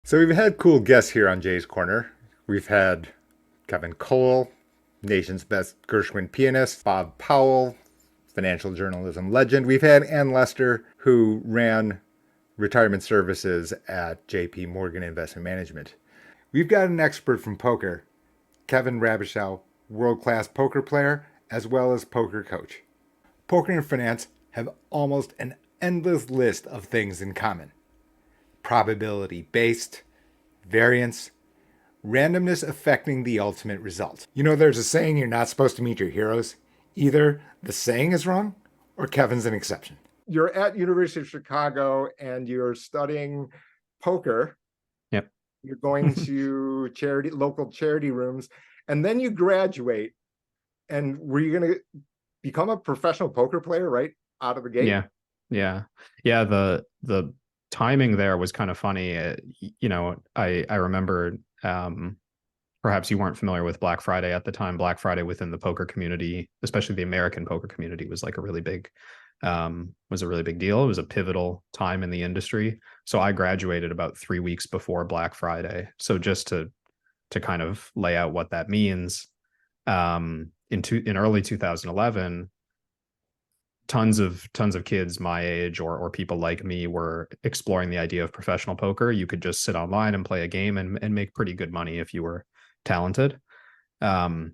So we've had cool guests here on Jay's Corner. We've had Kevin Cole, nation's best Gershwin pianist, Bob Powell, financial journalism legend. We've had Ann Lester, who ran retirement services at JP Morgan Investment Management. We've got an expert from poker, Kevin Rabichow, world-class poker player as well as poker coach. Poker and finance have almost an endless list of things in common. Probability based, variance, randomness affecting the ultimate result. You know, there's a saying you're not supposed to meet your heroes. Either the saying is wrong or Kevin's an exception. You're at University of Chicago and you're studying poker. Yep. You're going to local charity rooms, and then you graduate. And were you going to become a professional poker player right out of the gate? Yeah. Yeah. Yeah. The timing there was kind of funny. I remember, perhaps you weren't familiar with Black Friday at the time. Black Friday within the poker community, especially the American poker community, was like a really big deal. It was a pivotal time in the industry. So I graduated about 3 weeks before Black Friday. So just to kind of lay out what that means, in early 2011, tons of kids my age or people like me were exploring the idea of professional poker. You could just sit online and play a game and make pretty good money if you were talented. And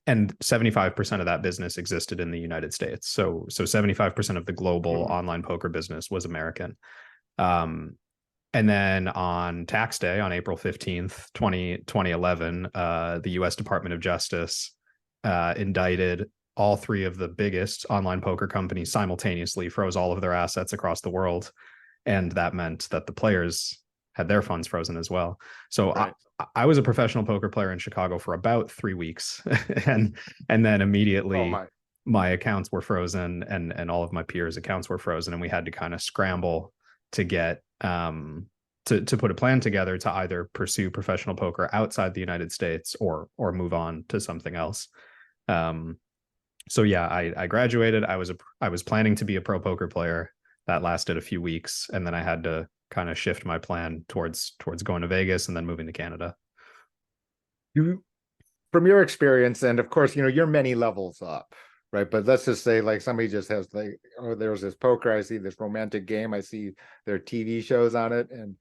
75% of that business existed in the United States. So 75% of the global online poker business was American. And then on tax day, on April 15th, 2011, the US Department of Justice indicted all three of the biggest online poker companies simultaneously, froze all of their assets across the world. And that meant that the players had their funds frozen as well. So right. I was a professional poker player in Chicago for about 3 weeks. and then immediately my accounts were frozen and all of my peers' accounts were frozen. And we had to kind of scramble to get to put a plan together to either pursue professional poker outside the United States or move on to something else. So yeah, I graduated. I was planning to be a pro poker player. That lasted a few weeks, and then I had to kind of shift my plan towards going to Vegas and then moving to Canada. From your experience, and of course, you're many levels up, right? But let's just say like somebody just has like, oh, there's this poker, I see this romantic game, I see their TV shows on it. And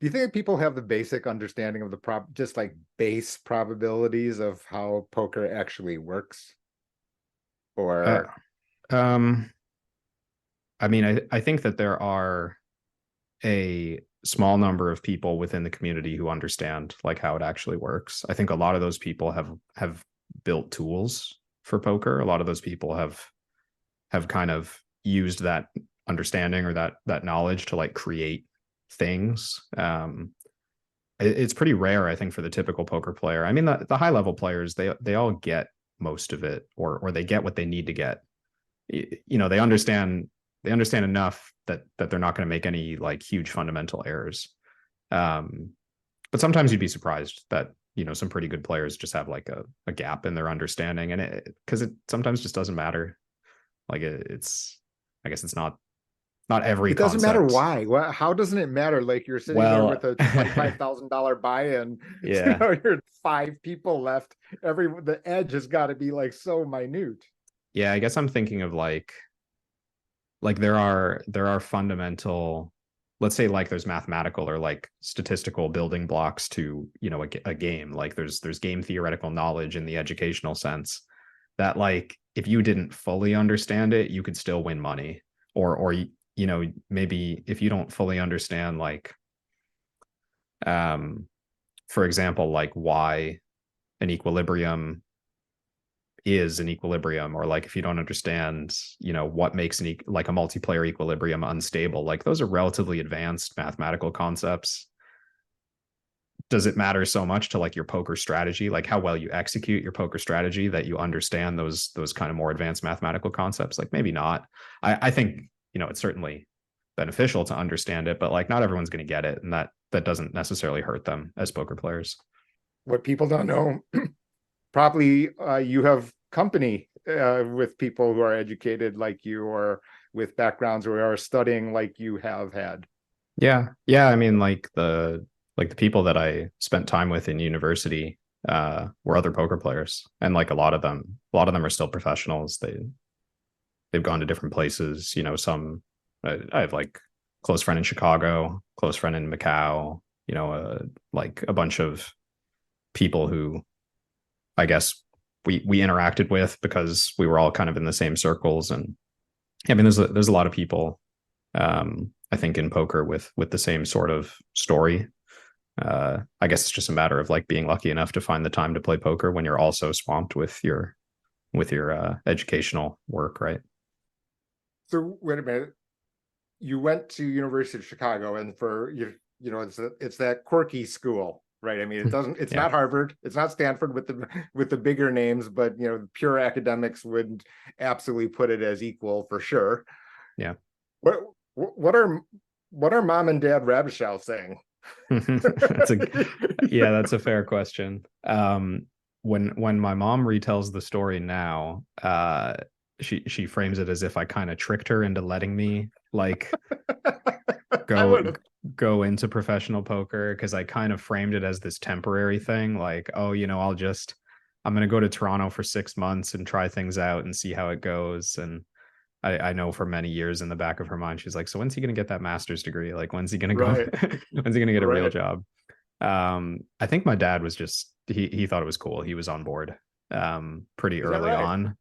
do you think people have the basic understanding of just like base probabilities of how poker actually works? Or I mean, I think that there are a small number of people within the community who understand like how it actually works. I think a lot of those people have built tools for poker. A lot of those people have kind of used that understanding or that knowledge to like create things. It's pretty rare, I think, for the typical poker player. I mean, the high level players, they all get most of it, or they get what they need to get. They understand enough that they're not going to make any like huge fundamental errors. But sometimes you'd be surprised that some pretty good players just have like a gap in their understanding, and because it sometimes just doesn't matter. Like I guess it's not every. It doesn't matter why. Well, how doesn't it matter? Like you're sitting there with a $25,000 buy-in. Yeah, you're 5 people left. The edge has got to be like so minute. Yeah, I guess I'm thinking of like there are fundamental, let's say like there's mathematical or like statistical building blocks to a game. Like there's game theoretical knowledge in the educational sense that like if you didn't fully understand it, you could still win money. Or maybe if you don't fully understand like for example like why an equilibrium is an equilibrium, or like if you don't understand what makes like a multiplayer equilibrium unstable, like those are relatively advanced mathematical concepts. Does it matter so much to like your poker strategy, like how well you execute your poker strategy, that you understand those kind of more advanced mathematical concepts? Like maybe not. I think it's certainly beneficial to understand it, but like not everyone's going to get it, and that doesn't necessarily hurt them as poker players. What people don't know, probably you have company with people who are educated like you, or with backgrounds who are studying like you have had. Yeah. I mean, like the people that I spent time with in university were other poker players, and like a lot of them are still professionals. They've gone to different places. Some I have like close friend in Chicago, close friend in Macau. Like a bunch of people who I guess we interacted with because we were all kind of in the same circles. And I mean, there's a lot of people I think in poker with the same sort of story. I guess it's just a matter of like being lucky enough to find the time to play poker when you're also swamped with your educational work, right? So wait a minute. You went to University of Chicago, and for it's that quirky school, right? I mean, it's Yeah, not Harvard, it's not Stanford with the bigger names, but pure academics would absolutely put it as equal for sure. yeah. What what are what are mom and dad Rabichow saying? That's a yeah, that's a fair question. When my mom retells the story now, she frames it as if I kind of tricked her into letting me like I go would have. go into professional poker, because I kind of framed it as this temporary thing, like, oh, I'm gonna go to Toronto for 6 months and try things out and see how it goes. And I know for many years in the back of her mind, she's like, so when's he gonna get that master's degree? Like, when's he gonna go? Right, When's he gonna get a real right. job? I think my dad was just he thought it was cool. He was on board pretty Is that early right? on.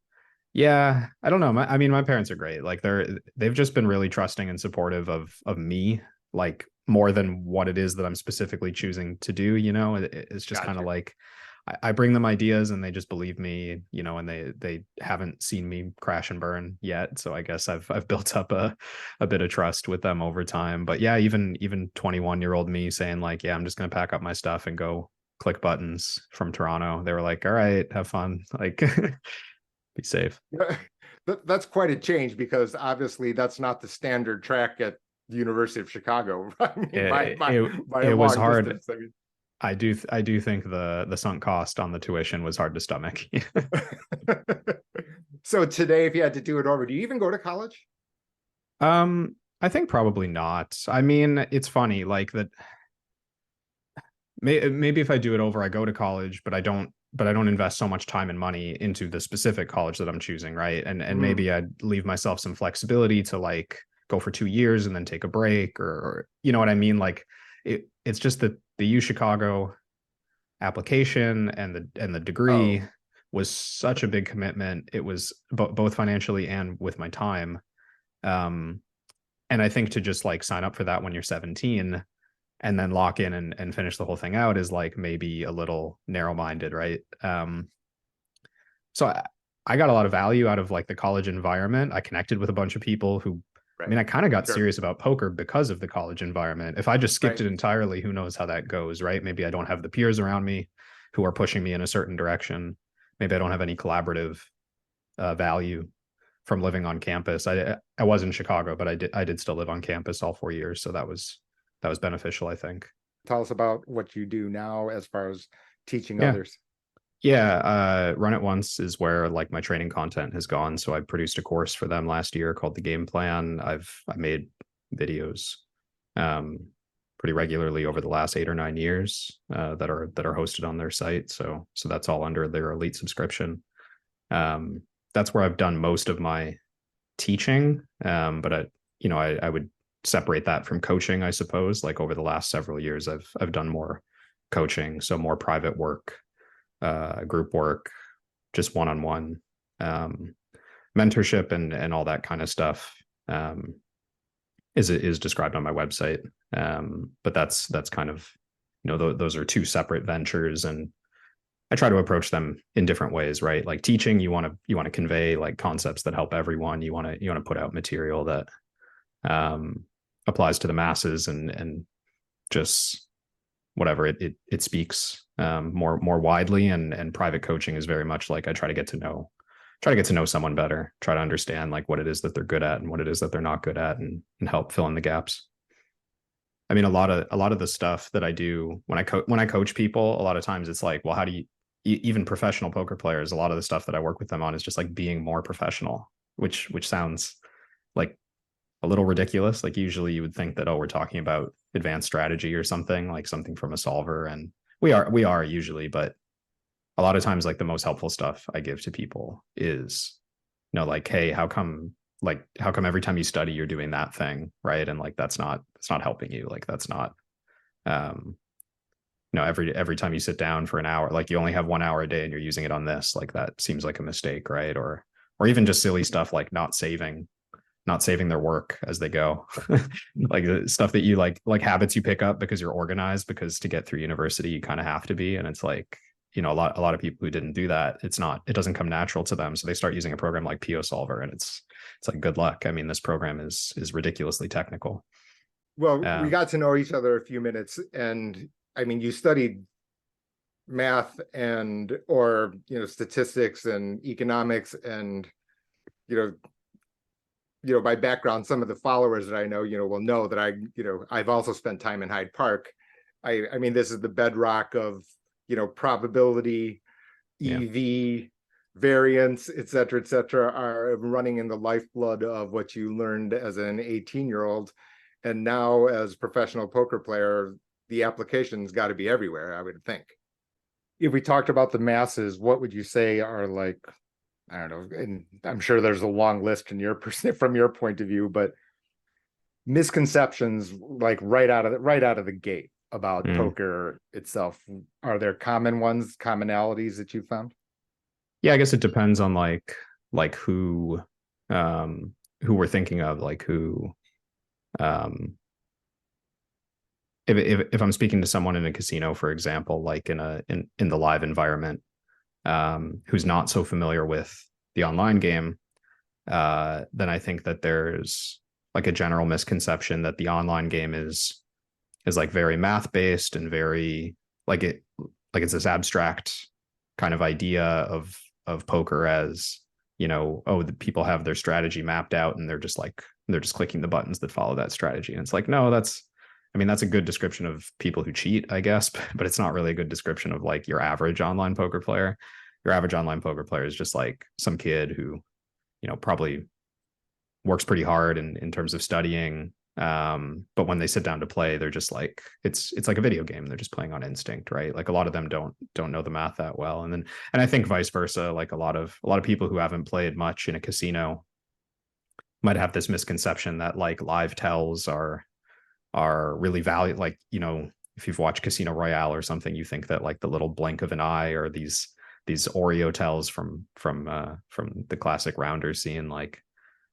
Yeah, I don't know. I mean, my parents are great. Like they've just been really trusting and supportive of me, like more than what it is that I'm specifically choosing to do. It's just kind of Gotcha. like I bring them ideas and they just believe me, and they haven't seen me crash and burn yet. So I guess I've built up a bit of trust with them over time. But yeah, even 21-year-old me saying like, yeah, I'm just gonna pack up my stuff and go click buttons from Toronto. They were like, all right, have fun. Like be safe. That's quite a change because obviously that's not the standard track at the University of Chicago. I mean, by It, by it, by a it was long hard. distance. I mean, I do think the sunk cost on the tuition was hard to stomach. so today, if you had to do it over, do you even go to college? I think probably not. I mean, it's funny, like that maybe if I do it over, I go to college, but I don't invest so much time and money into the specific college that I'm choosing, right? And Mm, maybe I'd leave myself some flexibility to like go for 2 years and then take a break, or you know what I mean? Like it's just that the U Chicago application and the degree oh, was such a big commitment. It was both financially and with my time. Um, and I think to just like sign up for that when you're 17 and then lock in and finish the whole thing out is like maybe a little narrow minded, right? So I got a lot of value out of like the college environment. I connected with a bunch of people who, I right. mean, I kind of got Sure. serious about poker because of the college environment. If I just skipped Right. it entirely, who knows how that goes, right? Maybe I don't have the peers around me who are pushing me in a certain direction. Maybe I don't have any collaborative value from living on campus. I was in Chicago, but I did still live on campus all 4 years, so that was beneficial, I think. Tell us about what you do now as far as teaching Yeah. others. Yeah, Run It Once is where like my training content has gone. So I produced a course for them last year called the Game Plan. I made videos um, pretty regularly over the last 8 or 9 years that are hosted on their site. So that's all under their elite subscription. Um, that's where I've done most of my teaching. But I would separate that from coaching, I suppose. Like over the last several years, I've done more coaching, so more private work, group work, just one-on-one um, mentorship and all that kind of stuff um, is described on my website. But that's kind of those are two separate ventures, and I try to approach them in different ways, right? Like teaching, you want to convey like concepts that help everyone. You want to put out material that um, applies to the masses and just whatever it speaks more widely. And private coaching is very much like I try to get to know someone better, try to understand like what it is that they're good at and what it is that they're not good at, and help fill in the gaps. I mean, a lot of the stuff that I do when I coach people, a lot of times it's like, well, how do you even professional poker players, a lot of the stuff that I work with them on is just like being more professional, which sounds like a little ridiculous. Like usually you would think that, oh, we're talking about advanced strategy or something, like something from a solver. And we are usually, but a lot of times like the most helpful stuff I give to people is, like, hey, how come every time you study you're doing that thing, right? And like that's not helping you. Like that's not um every time you sit down for an hour, like you only have 1 hour a day and you're using it on this, like that seems like a mistake, right? Or even just silly stuff like not saving their work as they go. Like the stuff that you like habits you pick up because you're organized, because to get through university you kind of have to be. And it's like, a lot of people who didn't do that, it doesn't come natural to them, so they start using a program like PO Solver, and it's like, good luck. I mean, this program is ridiculously technical. Well, we got to know each other a few minutes, and I mean, you studied math and or statistics and economics, and you know by background, some of the followers that I know will know that I've also spent time in Hyde Park. I mean, this is the bedrock of probability, Yeah. EV, variance, et cetera, are running in the lifeblood of what you learned as an 18-year-old. And now as professional poker player, the application's got to be everywhere, I would think. If we talked about the masses, what would you say are, like, I don't know, and I'm sure there's a long list from your point of view, but misconceptions like right out of the gate about poker itself. Are there commonalities that you found? Yeah, I guess it depends on like who we're thinking of, like who um if I'm speaking to someone in a casino, for example, like in the live environment, who's not so familiar with the online game, then I think that there's like a general misconception that the online game is like very math based and very like it's this abstract kind of idea of poker as, oh, the people have their strategy mapped out and they're just clicking the buttons that follow that strategy. And it's like, no, that's a good description of people who cheat, I guess, but it's not really a good description of like your average online poker player. Your average online poker player is just like some kid who, probably works pretty hard in terms of studying. But when they sit down to play, they're just like, it's like a video game. They're just playing on instinct, right? Like a lot of them don't know the math that well. And I think vice versa, like a lot of people who haven't played much in a casino might have this misconception that like live tells are really valuable. Like, if you've watched Casino Royale or something, you think that like the little blink of an eye or these Oreo tells from the classic rounder scene, like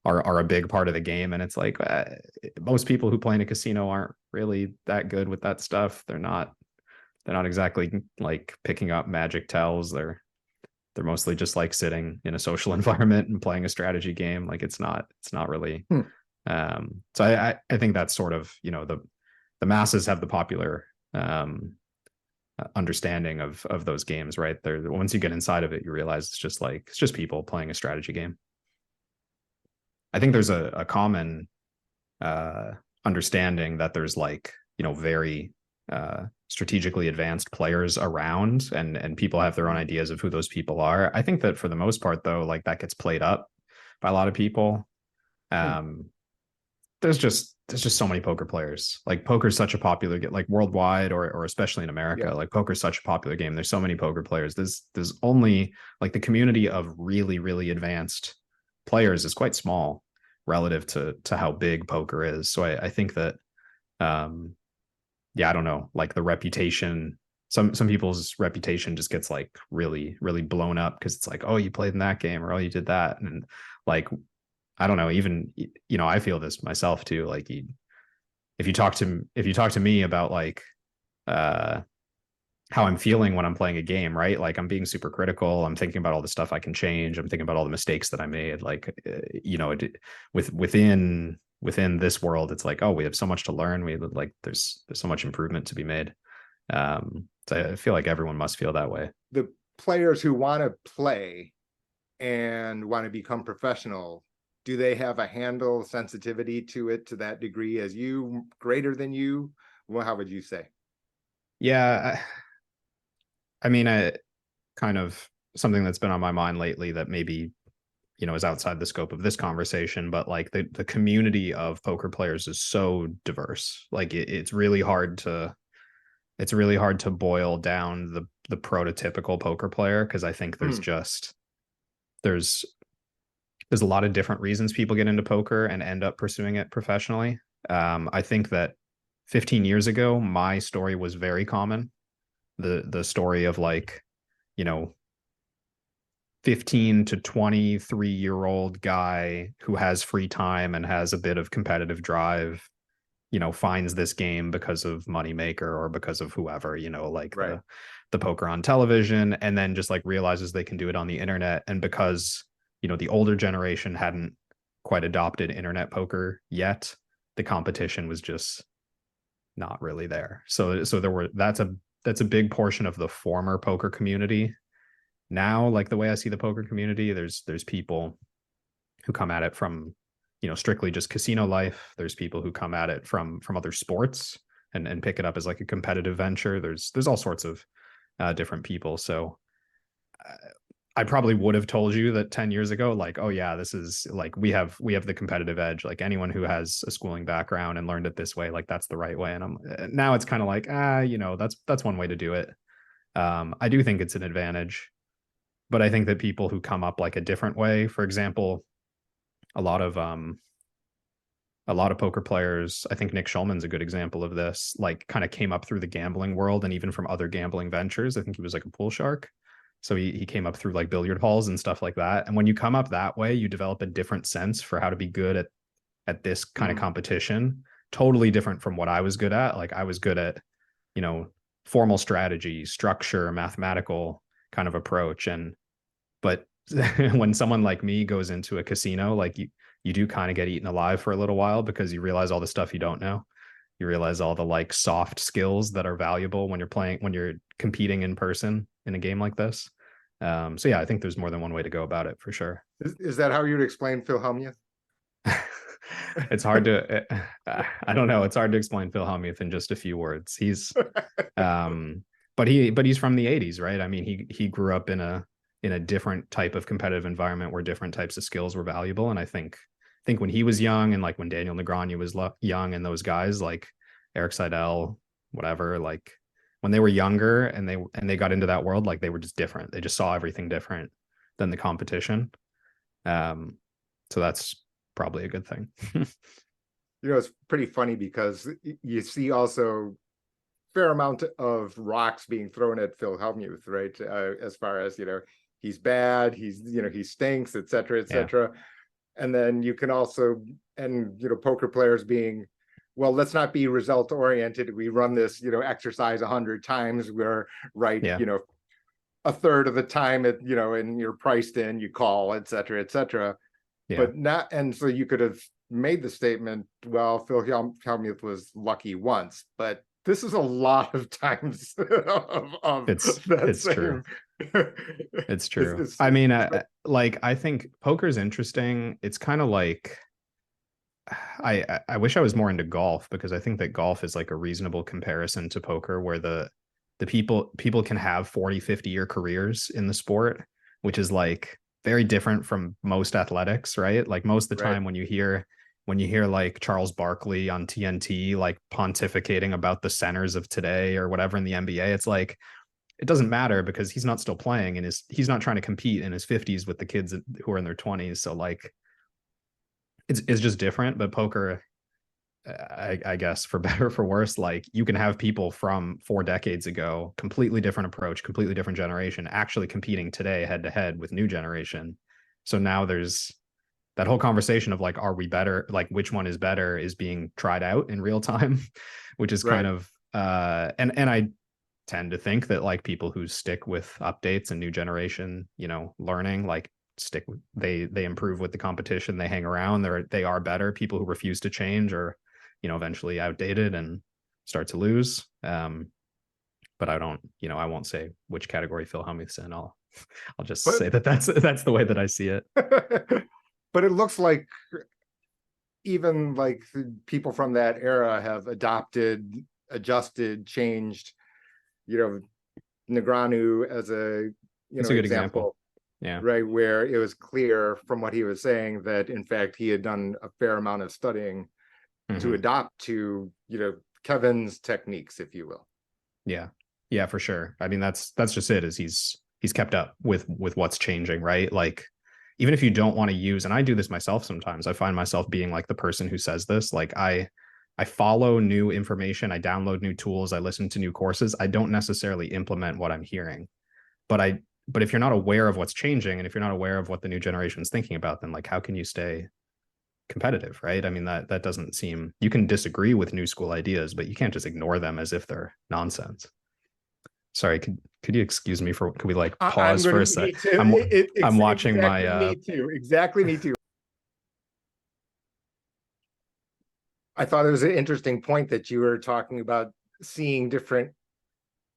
are a big part of the game. And it's like, most people who play in a casino aren't really that good with that stuff. They're not exactly like picking up magic tells. They're mostly just like sitting in a social environment and playing a strategy game. Like it's not really. So I think that's sort of, the masses have the popular understanding of those games, right? There, once you get inside of it, you realize it's just people playing a strategy game. I think there's a common understanding that there's like, very strategically advanced players around, and people have their own ideas of who those people are. I think that for the most part, though, like that gets played up by a lot of people. There's just so many poker players. Like poker is such a popular game, like worldwide or especially in America. Yeah. Like poker is such a popular game. There's so many poker players. There's only like the community of really, really advanced players is quite small relative to how big poker is. So I think that yeah, I don't know, like the reputation, some people's reputation just gets like really, really blown up because it's like, oh, you played in that game, or oh, you did that. And like, I don't know, even, I feel this myself too. Like if you talk to me about like how I'm feeling when I'm playing a game, right? Like I'm being super critical. I'm thinking about all the stuff I can change. I'm thinking about all the mistakes that I made. Like, within this world, it's like, oh, we have so much to learn. There's so much improvement to be made. So I feel like everyone must feel that way. The players who want to play and want to become professional, do they have a handle sensitivity to it to that degree as you, greater than you? Well, how would you say? Yeah. I mean, I kind of something that's been on my mind lately that maybe is outside the scope of this conversation, but like the community of poker players is so diverse. Like it's really hard to boil down the prototypical poker player, because I think there's there's a lot of different reasons people get into poker and end up pursuing it professionally. I think that 15 years ago, my story was very common. The story of like, 15 to 23-year-old guy who has free time and has a bit of competitive drive, finds this game because of Moneymaker or because of whoever, like Right. the poker on television, and then just like realizes they can do it on the internet. And because, the older generation hadn't quite adopted internet poker yet, the competition was just not really there. So that's a big portion of the former poker community. Now, like the way I see the poker community, there's people who come at it from, strictly just casino life. There's people who come at it from other sports and pick it up as like a competitive venture. There's all sorts of different people. So I probably would have told you that 10 years ago, like, oh yeah, this is like, we have the competitive edge. Like anyone who has a schooling background and learned it this way, like that's the right way. And now it's kind of like, that's one way to do it. I do think it's an advantage, but I think that people who come up like a different way, for example, a lot of poker players, I think Nick Schulman's a good example of this, like kind of came up through the gambling world and even from other gambling ventures. I think he was like a pool shark. So he came up through like billiard halls and stuff like that. And when you come up that way, you develop a different sense for how to be good at this kind of competition. Totally different from what I was good at. Like I was good at, formal strategy, structure, mathematical kind of approach. But when someone like me goes into a casino, like you do kind of get eaten alive for a little while, because you realize all the stuff you don't know. You realize all the like soft skills that are valuable when you're competing in person in a game like this. So yeah, I think there's more than one way to go about it for sure. Is that how you'd explain Phil Hellmuth? It's hard to, I don't know. It's hard to explain Phil Hellmuth in just a few words. He's, but he's from the 80s, right? I mean, he grew up in a different type of competitive environment where different types of skills were valuable. And I think when he was young, and like when Daniel Negreanu was young, and those guys like Eric Seidel, whatever, like when they were younger and they got into that world, like they were just different. They just saw everything different than the competition. So that's probably a good thing. It's pretty funny because you see also fair amount of rocks being thrown at Phil Hellmuth, right? As far as, he's bad, he stinks, et cetera, et cetera. Yeah. And then you can also, poker players being, well, let's not be result oriented. We run this, exercise 100 times. We're right, a third of the time and you're priced in, you call, et cetera, et cetera. Yeah. But not, and so you could have made the statement, well, Phil Hellmuth was lucky once, but this is a lot of times of it's true. It's true. I mean, like I think poker's interesting. It's kind of like, I wish I was more into golf, because I think that golf is like a reasonable comparison to poker, where the people can have 40-50 year careers in the sport, which is like very different from most athletics, right? Like most of the time when you hear like Charles Barkley on TNT like pontificating about the centers of today or whatever in the NBA, it's like, it doesn't matter, because he's not still playing, and he's not trying to compete in his 50s with the kids who are in their 20s. So like it's just different. But poker, I guess for better or for worse, like you can have people from 4 decades ago, completely different approach, completely different generation, actually competing today head to head with new generation. So now there's that whole conversation of like, are we better? Like which one is better is being tried out in real time, which is kind of, and I tend to think that like people who stick with updates and new generation, learning, like they improve with the competition, they hang around, they are better. People who refuse to change are, eventually outdated and start to lose. But I won't say which category Phil Hellmuth's in. I'll just say that's the way that I see it. But it looks like even like people from that era have adopted, adjusted, changed, Negreanu as a, It's a good example. Yeah. right? Where it was clear from what he was saying that in fact he had done a fair amount of studying to Hmm. adopt to, Kevin's techniques, if you will. Yeah. Yeah, for sure. I mean, that's just it, is he's kept up with what's changing, right? Like, even if you don't want to use, and I do this myself sometimes, I find myself being like the person who says this, like I follow new information, I download new tools, I listen to new courses. I don't necessarily implement what I'm hearing. But but if you're not aware of what's changing, and if you're not aware of what the new generation is thinking about, then like how can you stay competitive, right? I mean, that doesn't seem, you can disagree with new school ideas, but you can't just ignore them as if they're nonsense. Sorry, could you excuse me for, could we like I'm pause going for to a sec? me too. I'm watching Exactly my me too. Exactly me too. I thought it was an interesting point that you were talking about seeing different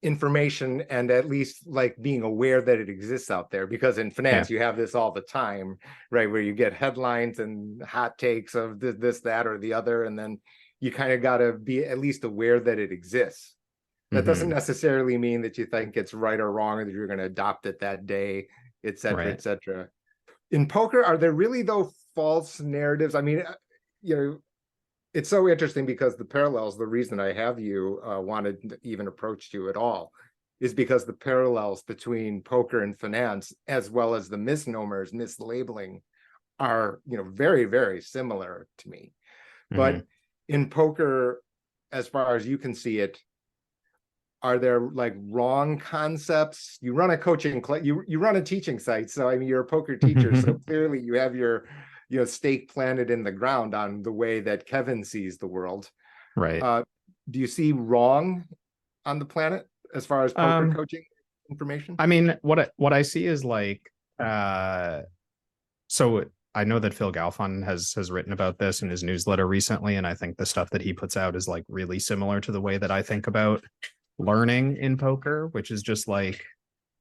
information and at least like being aware that it exists out there, because in yeah. finance you have this all the time, right, where you get headlines and hot takes of this, that, or the other, and then you kind of got to be at least aware that it exists. That doesn't Mm-hmm. necessarily mean that you think it's right or wrong, or that you're going to adopt it that day, et cetera, Right. et cetera. In poker, are there really though false narratives? I mean, you know, it's so interesting because the parallels, the reason I have you wanted to even approach you at all is because the parallels between poker and finance, as well as the misnomers, mislabeling, are, very, very similar to me. Mm-hmm. But in poker, as far as you can see it, are there like wrong concepts? You run a coaching, you run a teaching site. So, I mean, you're a poker teacher. So clearly you have your, stake planted in the ground on the way that Kevin sees the world. Right. Uh, do you see wrong on the planet as far as poker Um, coaching information? I mean, what I see is like, uh, so I know that Phil Galfond has written about this in his newsletter recently, and I think the stuff that he puts out is like really similar to the way that I think about learning in poker, which is just like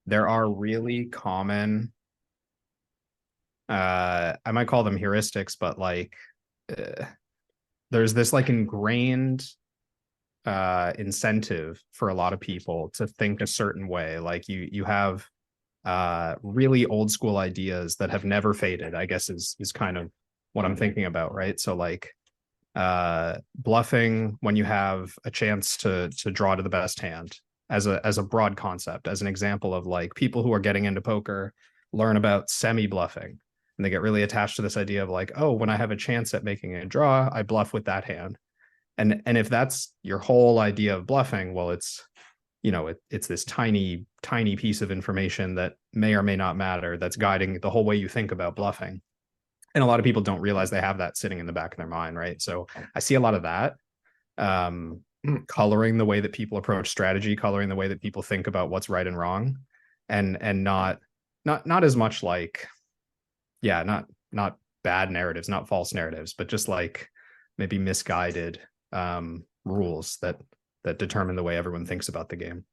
there are really common, I might call them heuristics, but like uh, there's this like ingrained incentive for a lot of people to think a certain way. Like you have really old school ideas that have never faded, I guess is kind of what I'm thinking about, right? So like bluffing when you have a chance to draw to the best hand, as a broad concept, as an example of like people who are getting into poker learn about semi bluffing, and they get really attached to this idea of like, oh, when I have a chance at making a draw, I bluff with that hand. And if that's your whole idea of bluffing, well, it's this tiny piece of information that may or may not matter, that's guiding the whole way you think about bluffing. And a lot of people don't realize they have that sitting in the back of their mind, right? So I see a lot of that um, coloring the way that people approach strategy, coloring the way that people think about what's right and wrong, and not as much like, yeah, not bad narratives, not false narratives, but just like maybe misguided rules that determine the way everyone thinks about the game.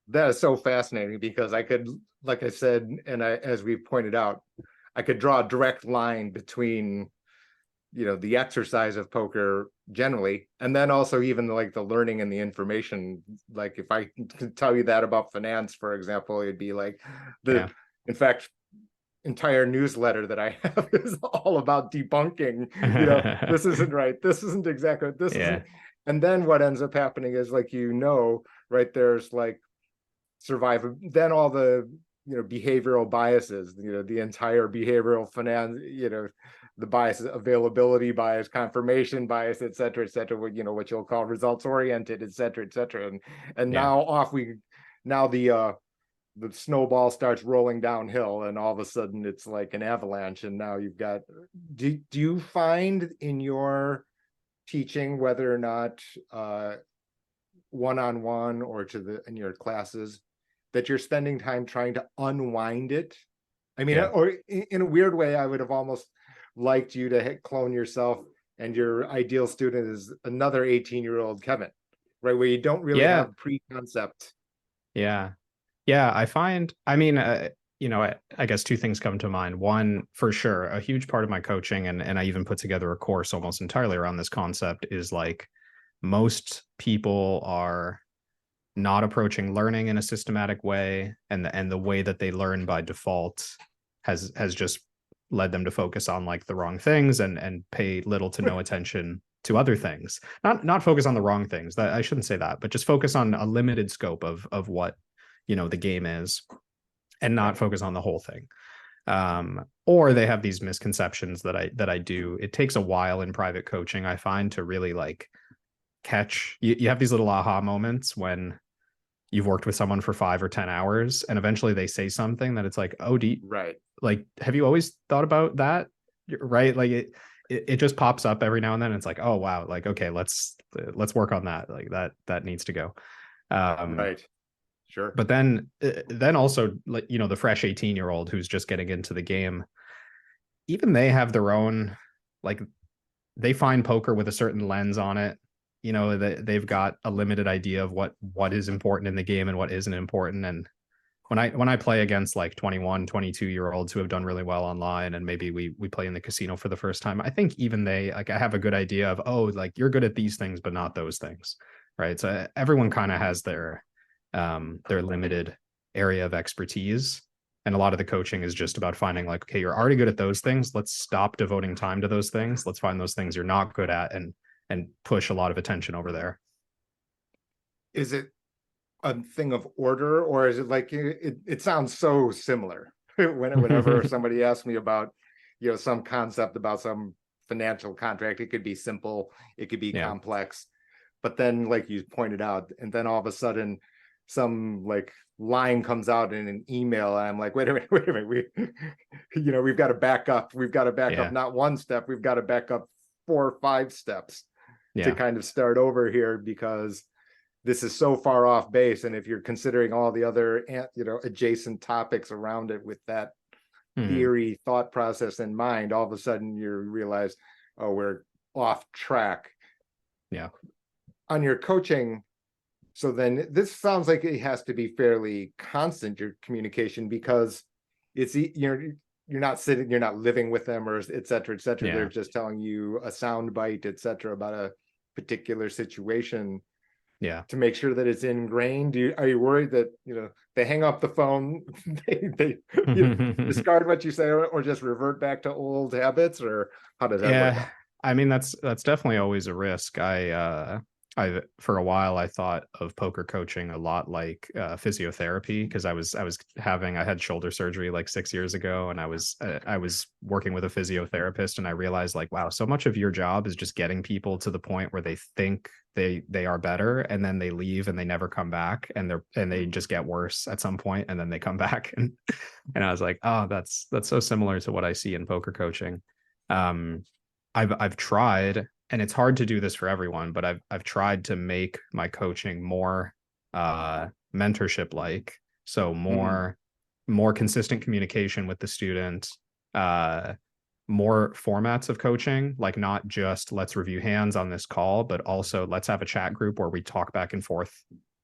That is so fascinating because I could, like I said, and as we've pointed out, I could draw a direct line between, the exercise of poker generally, and then also even like the learning and the information. Like if I could tell you that about finance, for example, it'd be like Yeah. in fact, entire newsletter that I have is all about debunking, this isn't right. This isn't exactly, this Yeah. isn't. And then what ends up happening is like, right, there's like survive, then all the, behavioral biases, the entire behavioral finance, the biases, availability bias, confirmation bias, et cetera, what, what you'll call results oriented, et cetera, et cetera. And Yeah. now now the snowball starts rolling downhill, and all of a sudden it's like an avalanche. And now you've got, do you find in your teaching, whether or not one-on-one or in your classes, that you're spending time trying to unwind it? I mean, Yeah. or in a weird way, I would have almost liked you to clone yourself, and your ideal student is another 18-year-old Kevin, right? Where you don't really Yeah. have pre-concept. Yeah. Yeah, I find, I mean, I guess two things come to mind. One, for sure, a huge part of my coaching, and I even put together a course almost entirely around this concept, is like most people are not approaching learning in a systematic way, and the way that they learn by default has just led them to focus on like the wrong things and pay little to no attention to other things. Not focus on the wrong things. That I shouldn't say that, but just focus on a limited scope of what, you know, the game is, and not focus on the whole thing. Or they have these misconceptions that I do. It takes a while in private coaching, I find, to really like catch. You have these little aha moments when you've worked with someone for 5 or 10 hours, and eventually they say something that it's like, oh, Right. like, have you always thought about that? Right? Like it just pops up every now and then. It's like, oh wow, like, okay, let's work on that. Like that needs to go. Right. Sure. But then also, like, you know, the fresh 18-year-old who's just getting into the game, even they have their own, like, they find poker with a certain lens on it. You know, they've got a limited idea of what is important in the game and what isn't important. And when I play against like 21, 22-year-olds who have done really well online, and maybe we play in the casino for the first time, I think even they, like, I have a good idea of, oh, like, you're good at these things but not those things, right? So everyone kind of has their limited area of expertise, and a lot of the coaching is just about finding like, okay, you're already good at those things, let's stop devoting time to those things, let's find those things you're not good at and push a lot of attention over there. Is it a thing of order, or is it like, it sounds so similar whenever somebody asks me about, you know, some concept about some financial contract? It could be simple, it could be complex, but then, like you pointed out, and then all of a sudden some like line comes out in an email, and I'm like, wait a minute, we you know, we've got to back up not one step, we've got to back up 4 or 5 steps to kind of start over here, because this is so far off base. And if you're considering all the other, you know, adjacent topics around it with that theory thought process in mind, all of a sudden you realize, oh, we're off track. On your coaching, so then this sounds like it has to be fairly constant, your communication, because it's, you're not sitting, you're not living with them, or et cetera, et cetera. They're just telling you a sound bite, et cetera, about a particular situation. To make sure that it's ingrained. Are you worried that, you know, they hang up the phone, they you know, discard what you say, or just revert back to old habits, or how does that work out? I mean, that's definitely always a risk. I for a while I thought of poker coaching a lot like physiotherapy, because I had shoulder surgery like 6 years ago, and I was working with a physiotherapist, and I realized, like, wow, so much of your job is just getting people to the point where they think they are better, and then they leave and they never come back, and they just get worse at some point, and then they come back. And I was like, oh, that's so similar to what I see in poker coaching. I've tried, and it's hard to do this for everyone, but I've tried to make my coaching more mentorship like, so more consistent communication with the student, more formats of coaching, like not just let's review hands on this call, but also let's have a chat group where we talk back and forth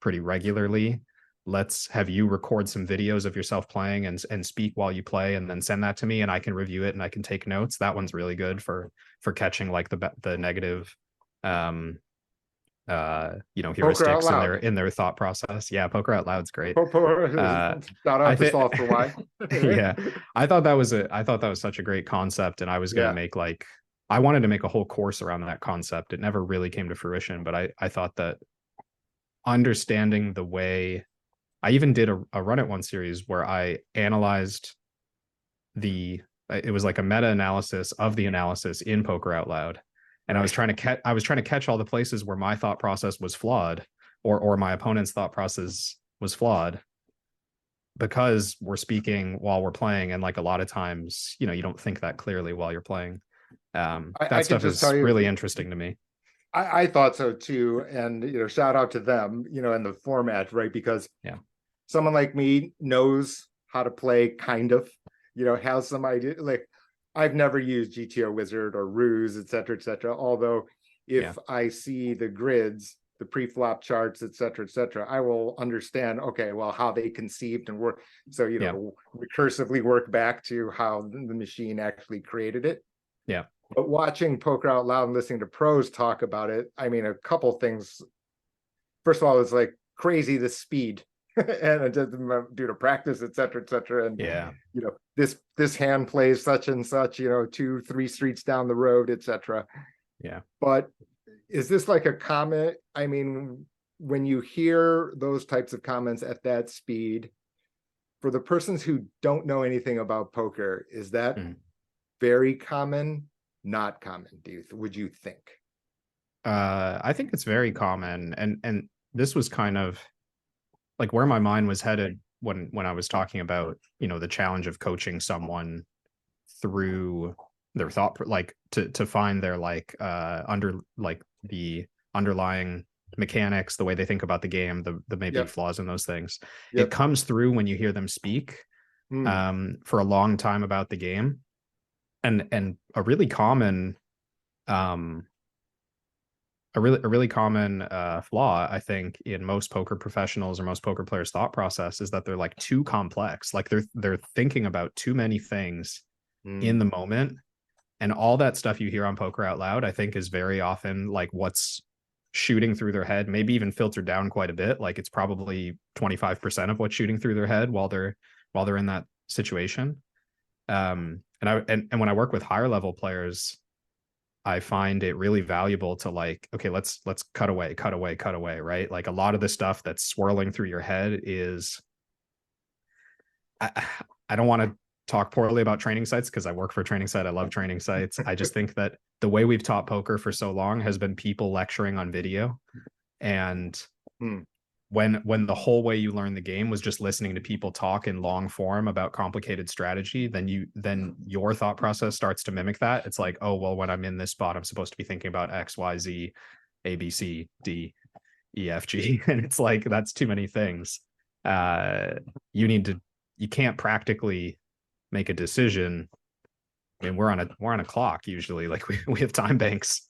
pretty regularly. Let's have you record some videos of yourself playing and speak while you play, and then send that to me, and I can review it and I can take notes. That one's really good for catching like the negative you know, heuristics in their thought process. Yeah, Poker Out Loud's great. Shout out to Solve for Why. Yeah, I thought that was such a great concept, and I was going to make I wanted to make a whole course around that concept. It never really came to fruition, but I thought that understanding the way, I even did a Run It One series where I analyzed it was like a meta-analysis of the analysis in Poker Out Loud. And I was trying to catch all the places where my thought process was flawed, or my opponent's thought process was flawed, because we're speaking while we're playing, and like a lot of times, you know, you don't think that clearly while you're playing. That stuff is really interesting to me. I thought so too, and, you know, shout out to them, you know, in the format, right? Because someone like me knows how to play, kind of, you know, has some idea. Like, I've never used GTO Wizard or Ruse, et cetera, although if I see the grids, the pre-flop charts, et cetera, I will understand, okay, well, how they conceived and work. So, you know, recursively work back to how the machine actually created it. But watching Poker Out Loud and listening to pros talk about it, I mean, a couple things. First of all, it's like crazy the speed and it doesn't due to practice, et cetera, et cetera. And, Yeah. this hand plays such and such, 2, 3 streets down the road, et cetera. Yeah. But is this like a comment? I mean, when you hear those types of comments at that speed, for the persons who don't know anything about poker, is that very common? Not common, would you think? I think it's very common, and this was kind of like where my mind was headed when I was talking about, the challenge of coaching someone through their thought, like to find their the underlying mechanics, the way they think about the game, the maybe flaws in those things. It comes through when you hear them speak for a long time about the game. And a really common flaw, I think, in most poker professionals or most poker players' thought process is that they're like too complex. Like they're thinking about too many things in the moment. And all that stuff you hear on Poker Out Loud, I think, is very often like what's shooting through their head, maybe even filtered down quite a bit. Like it's probably 25% of what's shooting through their head while they're in that situation. And when I work with higher level players, I find it really valuable to like, okay, let's cut away, right? Like a lot of the stuff that's swirling through your head is, I don't want to talk poorly about training sites because I work for a training site. I love training sites. I just think that the way we've taught poker for so long has been people lecturing on video. And when the whole way you learn the game was just listening to people talk in long form about complicated strategy, then your thought process starts to mimic that. It's like, oh, well, when I'm in this spot, I'm supposed to be thinking about X, Y, Z, A, B, C, D, E, F, G. And it's like, that's too many things. You can't practically make a decision. I mean, we're on a clock usually. Like we have time banks.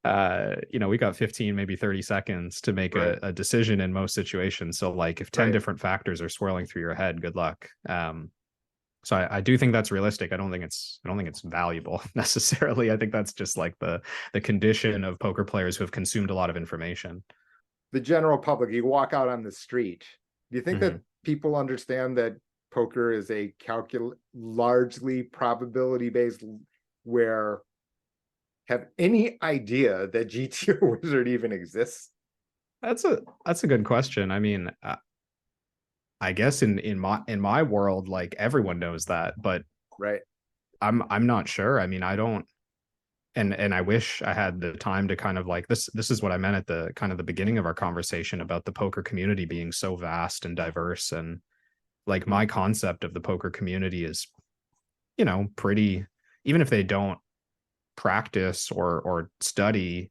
We got 15, maybe 30 seconds to make a decision in most situations. So like if 10 different factors are swirling through your head, good luck. So I do think that's realistic. I don't think it's valuable necessarily. I think that's just like the condition of poker players who have consumed a lot of information. The general public, you walk out on the street. Do you think that people understand that poker is a largely probability based, where have any idea that GTO Wizard even exists? That's a good question. I mean, I guess in my world, like everyone knows that, but I'm not sure. I mean, I don't, and I wish I had the time to kind of like this is what I meant at the kind of the beginning of our conversation about the poker community being so vast and diverse. And like my concept of the poker community is, pretty, even if they don't practice or study,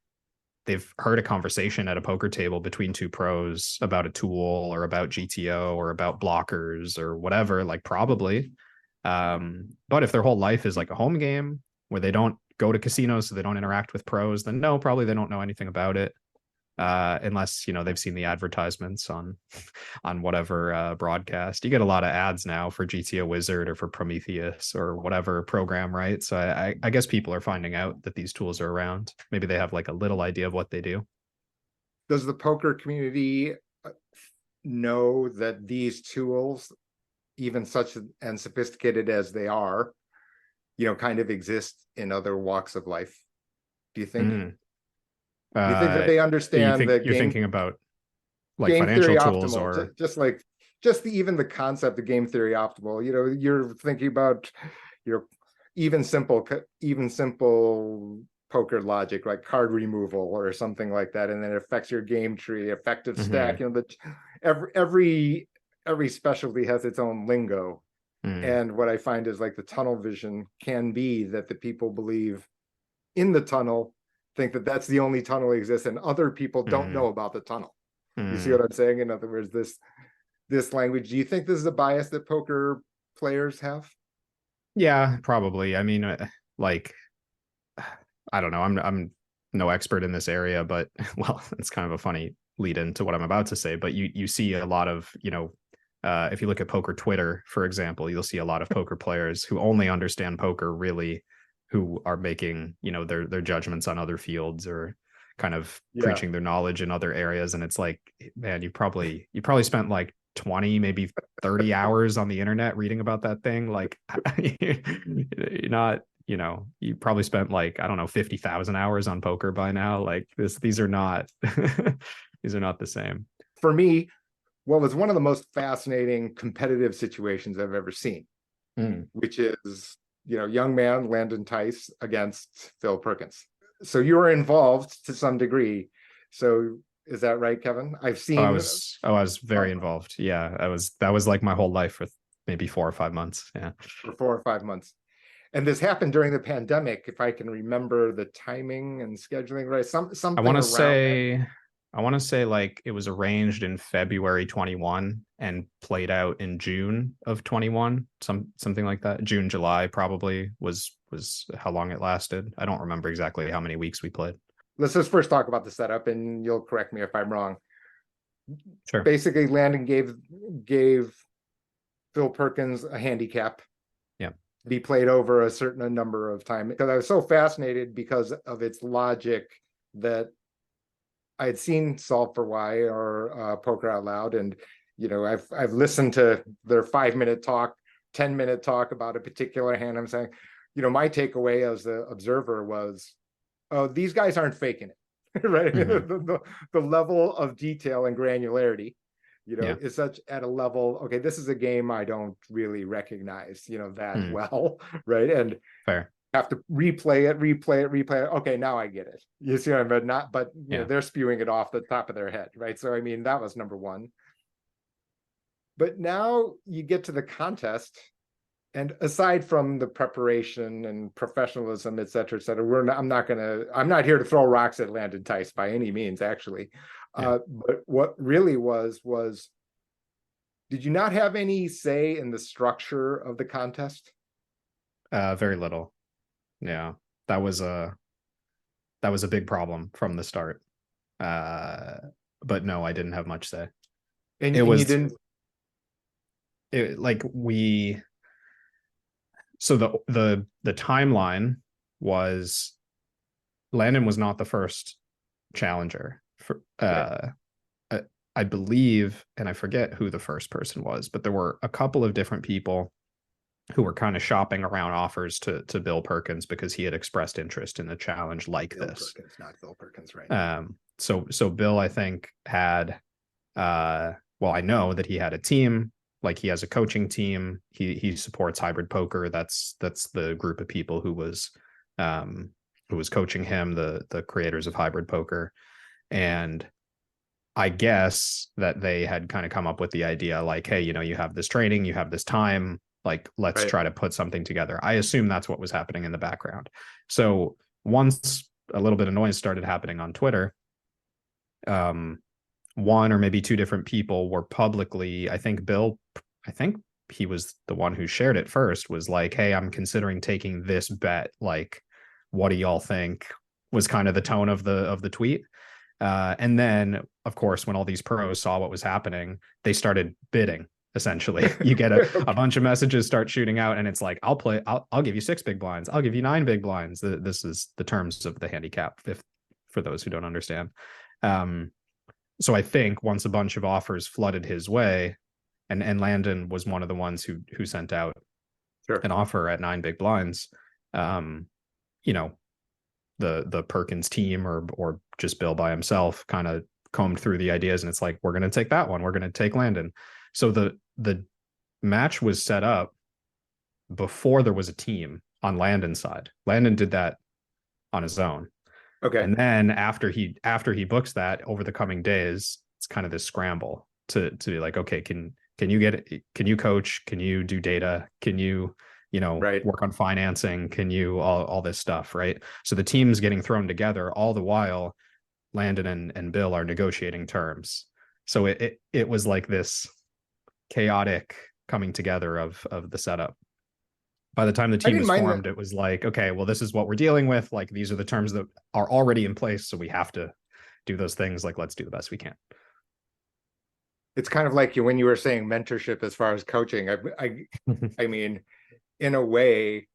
they've heard a conversation at a poker table between two pros about a tool or about GTO or about blockers or whatever, like probably. But if their whole life is like a home game where they don't go to casinos, so they don't interact with pros, then no, probably they don't know anything about it. Unless, they've seen the advertisements on whatever broadcast. You get a lot of ads now for GTO Wizard or for Prometheus or whatever program, right? So I guess people are finding out that these tools are around. Maybe they have like a little idea of what they do. Does the poker community know that these tools, even such and sophisticated as they are, kind of exist in other walks of life? Do you think? Do you think that they understand you're thinking about like game financial theory tools optimal, or even the concept of game theory optimal? You're thinking about even simple poker logic like card removal or something like that, and then it affects your game tree, effective stack. Every specialty has its own lingo. And what I find is like the tunnel vision can be that the people believe in the tunnel, think that that's the only tunnel that exists, and other people don't know about the tunnel. You see what I'm saying? In other words, this language. Do you think this is a bias that poker players have? Yeah, probably. I mean, like, I don't know. I'm no expert in this area, but well, it's kind of a funny lead into what I'm about to say. But you see a lot of, if you look at poker Twitter, for example, you'll see a lot of poker players who only understand poker really, who are making, their judgments on other fields or kind of preaching their knowledge in other areas. And it's like, man, you probably spent like 20, maybe 30 hours on the internet reading about that thing. Like you're not, you probably spent like, I don't know, 50,000 hours on poker by now. Like these are not, these are not the same. For me, what was one of the most fascinating competitive situations I've ever seen, which is, young man Landon Tice against Phil Perkins. So you were involved to some degree. So is that right, Kevin? I've seen. I was very involved. Yeah, that was like my whole life for maybe 4 or 5 months. Yeah, for 4 or 5 months. And this happened during the pandemic, if I can remember the timing and scheduling right. Something I want to around say like it was arranged in February 21 and played out in June of 21, something like that. June, July probably was how long it lasted. I don't remember exactly how many weeks we played. Let's just first talk about the setup, and you'll correct me if I'm wrong. Sure. Basically, Landon gave Phil Perkins a handicap. Yeah. Be played over a certain number of times, because I was so fascinated because of its logic that I had seen Solve for Why or Poker Out Loud, and I've listened to their 5-minute talk, 10-minute talk about a particular hand. I'm saying, my takeaway as the observer was, oh, these guys aren't faking it, right? Mm-hmm. the level of detail and granularity, is such at a level. Okay, this is a game I don't really recognize, that well, right? And fair. Have to replay it. Okay, now I get it. You see what I mean? But they're spewing it off the top of their head, right? So I mean, that was number one. But now you get to the contest, and aside from the preparation and professionalism, et cetera, I'm not here to throw rocks at Landon Tice by any means, actually. But what really was, did you not have any say in the structure of the contest? Very little. Yeah, that was a big problem from the start. But no, I didn't have much say. And you didn't. So the timeline was, Landon was not the first challenger for I believe, and I forget who the first person was, but there were a couple of different people who were kind of shopping around offers to Bill Perkins because he had expressed interest in a challenge like Bill this. Perkins, not Phil Perkins, right? So Bill, I think, had well, I know that he had a team, like he has a coaching team. He supports Hybrid Poker. That's the group of people who was coaching him, the creators of Hybrid Poker. And I guess that they had kind of come up with the idea like, hey, you have this training, you have this time, like, let's try to put something together. I assume that's what was happening in the background. So once a little bit of noise started happening on Twitter, one or maybe two different people were publicly, I think he was the one who shared it first, was like, hey, I'm considering taking this bet. Like, what do y'all think? Was kind of the tone of the tweet. And then, of course, when all these pros saw what was happening, they started bidding. Essentially, you get a bunch of messages start shooting out, and it's like, I'll give you 6 big blinds, I'll give you 9 big blinds. This is the terms of the handicap, for those who don't understand. So I think once a bunch of offers flooded his way, and Landon was one of the ones who sent out an offer at 9 big blinds, the Perkins team or just Bill by himself kind of combed through the ideas, and it's like, we're going to take that one, we're going to take Landon. So the match was set up before there was a team on Landon's side. Landon did that on his own. Okay. And then after he books that, over the coming days, it's kind of this scramble to be like, okay, can you coach? Can you do data? Can you work on financing? Can you all this stuff, right? So the team's getting thrown together all the while Landon and Bill are negotiating terms. So it was like this chaotic coming together of the setup. By the time the team was formed, it was like, okay, well, this is what we're dealing with. Like, these are the terms that are already in place, so we have to do those things. Like, let's do the best we can. It's kind of like when you were saying mentorship as far as coaching. I mean, in a way,